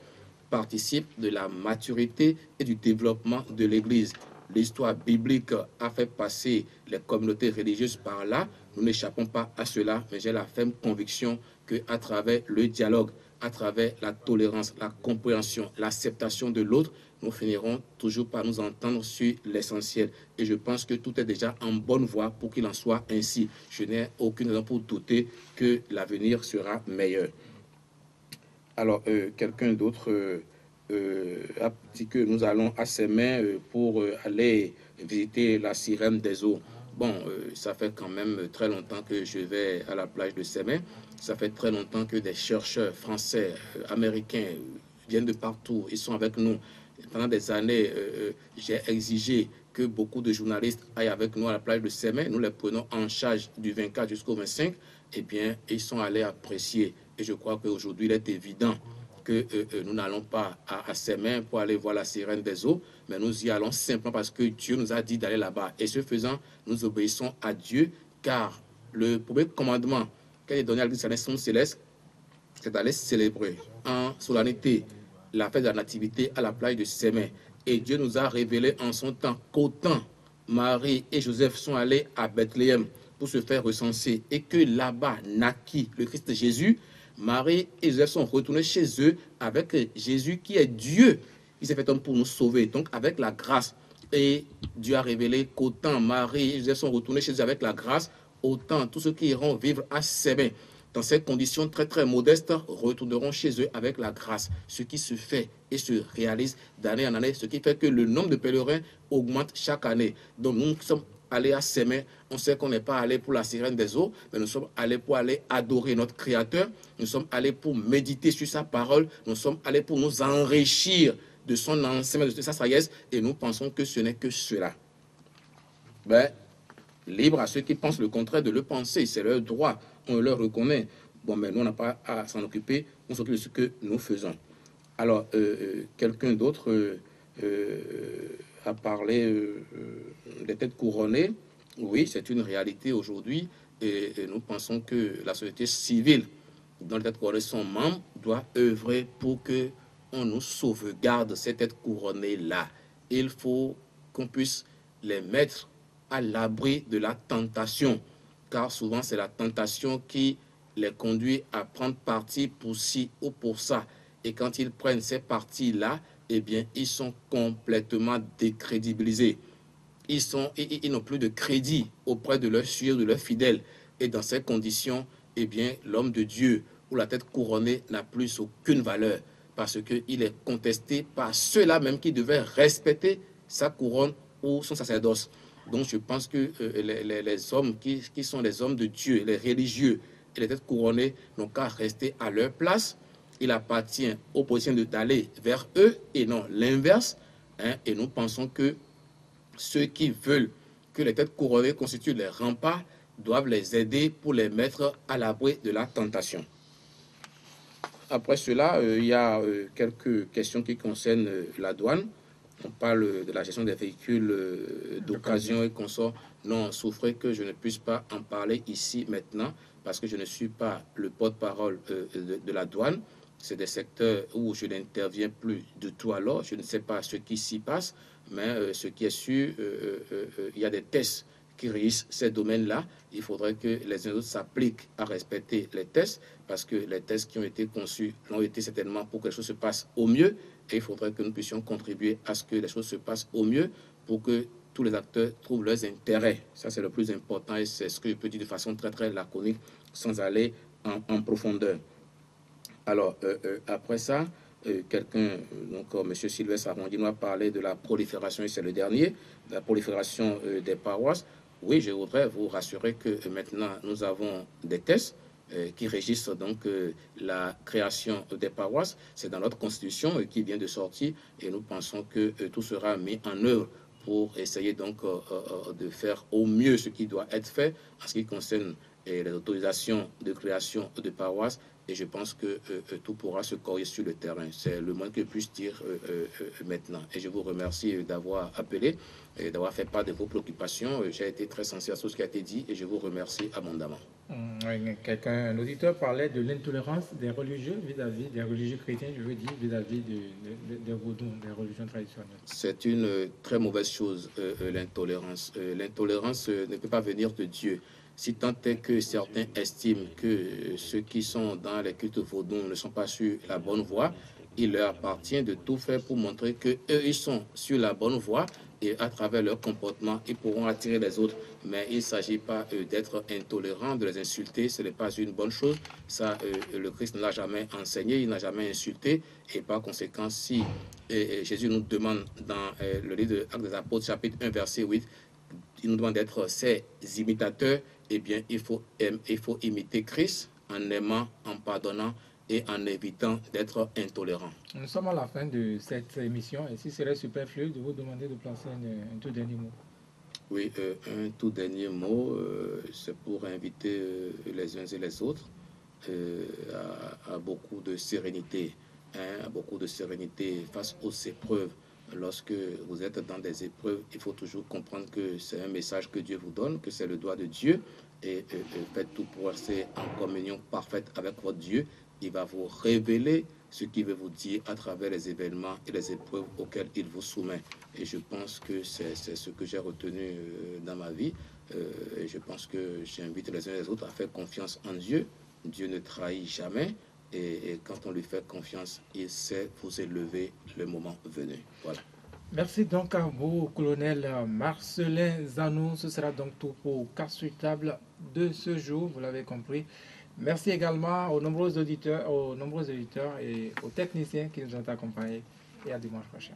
participe de la maturité et du développement de l'église. L'histoire biblique a fait passer les communautés religieuses par là. Nous n'échappons pas à cela, mais j'ai la ferme conviction qu'à travers le dialogue, à travers la tolérance, la compréhension, l'acceptation de l'autre, nous finirons toujours par nous entendre sur l'essentiel. Et je pense que tout est déjà en bonne voie pour qu'il en soit ainsi. Je n'ai aucune raison pour douter que l'avenir sera meilleur. Alors, quelqu'un d'autre a dit que nous allons à ses mains pour aller visiter la sirène des eaux. Bon, ça fait quand même très longtemps que je vais à la plage de Sémé. Ça fait très longtemps que des chercheurs français, américains viennent de partout. Ils sont avec nous. Pendant des années, j'ai exigé que beaucoup de journalistes aillent avec nous à la plage de Sémé. Nous les prenons en charge du 24 jusqu'au 25. Eh bien, ils sont allés apprécier. Et je crois qu'aujourd'hui, il est évident que nous n'allons pas à Sémé pour aller voir la sirène des eaux, mais nous y allons simplement parce que Dieu nous a dit d'aller là-bas. Et ce faisant, nous obéissons à Dieu, car le premier commandement qu'elle a donné à l'Église céleste, c'est d'aller célébrer en solennité la fête de la Nativité à la plage de Sémé. Et Dieu nous a révélé en son temps qu'autant Marie et Joseph sont allés à Bethléem pour se faire recenser et que là-bas naquit le Christ Jésus, Marie et Joseph sont retournés chez eux avec Jésus qui est Dieu. Il s'est fait homme pour nous sauver, donc avec la grâce. Et Dieu a révélé qu'autant Marie et Joseph sont retournés chez eux avec la grâce, autant tous ceux qui iront vivre à Sémé, dans ces conditions très très modestes, retourneront chez eux avec la grâce. Ce qui se fait et se réalise d'année en année, ce qui fait que le nombre de pèlerins augmente chaque année. Donc nous sommes allés à Sémé, on sait qu'on n'est pas allé pour la sirène des eaux, mais nous sommes allés pour aller adorer notre Créateur, nous sommes allés pour méditer sur sa parole, nous sommes allés pour nous enrichir de son enseignement, de sa sagesse, et nous pensons que ce n'est que cela. Ben, libre à ceux qui pensent le contraire de le penser, c'est leur droit, on leur reconnaît. Bon, mais nous, on n'a pas à s'en occuper, on s'occupe de ce que nous faisons. Alors, quelqu'un d'autre a parlé des têtes couronnées. Oui, c'est une réalité aujourd'hui, et nous pensons que la société civile, dont les têtes couronnées sont membres, doit œuvrer pour que on nous sauvegarde ces têtes couronnées-là. Il faut qu'on puisse les mettre à l'abri de la tentation, car souvent c'est la tentation qui les conduit à prendre parti pour ci ou pour ça. Et quand ils prennent ces partis-là, eh bien, ils sont complètement décrédibilisés. Ils n'ont plus de crédit auprès de leurs sujets, de leurs fidèles. Et dans ces conditions, eh bien, l'homme de Dieu ou la tête couronnée n'a plus aucune valeur parce qu'il est contesté par ceux-là même qui devaient respecter sa couronne ou son sacerdoce. Donc je pense que les hommes qui sont les hommes de Dieu, les religieux et les têtes couronnées n'ont qu'à rester à leur place. Il appartient aux politiciens d'aller vers eux et non l'inverse. Et nous pensons que ceux qui veulent que les têtes couronnées constituent les remparts doivent les aider pour les mettre à l'abri de la tentation. Après cela, il y a quelques questions qui concernent la douane. On parle de la gestion des véhicules d'occasion et consorts. Non, souffrez que je ne puisse pas en parler ici maintenant parce que je ne suis pas le porte-parole de la douane. C'est des secteurs où je n'interviens plus du tout alors. Je ne sais pas ce qui s'y passe, mais ce qui est sûr, il y a des tests qui régissent ces domaines-là. Il faudrait que les autres s'appliquent à respecter les tests parce que les tests qui ont été conçus l'ont été certainement pour que les choses se passent au mieux. Et il faudrait que nous puissions contribuer à ce que les choses se passent au mieux pour que tous les acteurs trouvent leurs intérêts. Ça, c'est le plus important et c'est ce que je peux dire de façon très, très laconique sans aller en profondeur. Alors, après ça, quelqu'un, donc M. Sylvestre Armandino a parlé de la prolifération, et c'est le dernier, de la prolifération des paroisses. Oui, je voudrais vous rassurer que maintenant, nous avons des tests. qui régissent donc la création des paroisses. C'est dans notre constitution qui vient de sortir et nous pensons que tout sera mis en œuvre pour essayer donc de faire au mieux ce qui doit être fait en ce qui concerne les autorisations de création de paroisses. Et je pense que tout pourra se corriger sur le terrain. C'est le moins que je puisse dire maintenant. Et je vous remercie d'avoir appelé et d'avoir fait part de vos préoccupations. J'ai été très sensible à tout ce qui a été dit et je vous remercie abondamment. Un auditeur parlait de l'intolérance des religieux vis-à-vis des religieux chrétiens, je veux dire, vis-à-vis des vaudous, des religions traditionnelles. C'est une très mauvaise chose, l'intolérance. L'intolérance ne peut pas venir de Dieu. Si tant est que certains estiment que ceux qui sont dans les cultes vaudous ne sont pas sur la bonne voie, il leur appartient de tout faire pour montrer qu'eux, ils sont sur la bonne voie et à travers leur comportement, ils pourront attirer les autres. Mais il ne s'agit pas d'être intolérant, de les insulter, ce n'est pas une bonne chose. Ça, le Christ ne l'a jamais enseigné, il n'a jamais insulté. Et par conséquent, si Jésus nous demande dans le livre de Actes des Apôtres, chapitre 1, verset 8, il nous demande d'être ses imitateurs, eh bien, il faut imiter Christ en aimant, en pardonnant et en évitant d'être intolérant. Nous sommes à la fin de cette émission et s'il serait superflu de vous demander de placer un tout dernier mot. Oui, un tout dernier mot, c'est pour inviter les uns et les autres à beaucoup de sérénité, à beaucoup de sérénité face aux épreuves. Lorsque vous êtes dans des épreuves, il faut toujours comprendre que c'est un message que Dieu vous donne, que c'est le doigt de Dieu, et faites tout pour rester en communion parfaite avec votre Dieu. Il va vous révéler ce qu'il veut vous dire à travers les événements et les épreuves auxquelles il vous soumet. Et je pense que c'est ce que j'ai retenu dans ma vie. Et je pense que j'invite les uns et les autres à faire confiance en Dieu. Dieu ne trahit jamais. Et quand on lui fait confiance, il sait vous élever le moment venu. Voilà. Merci donc à vous, colonel Marcelin Zanou. Ce sera donc tout pour Cas sur table de ce jour, vous l'avez compris. Merci également aux nombreux auditeurs et aux techniciens qui nous ont accompagnés. Et à dimanche prochain.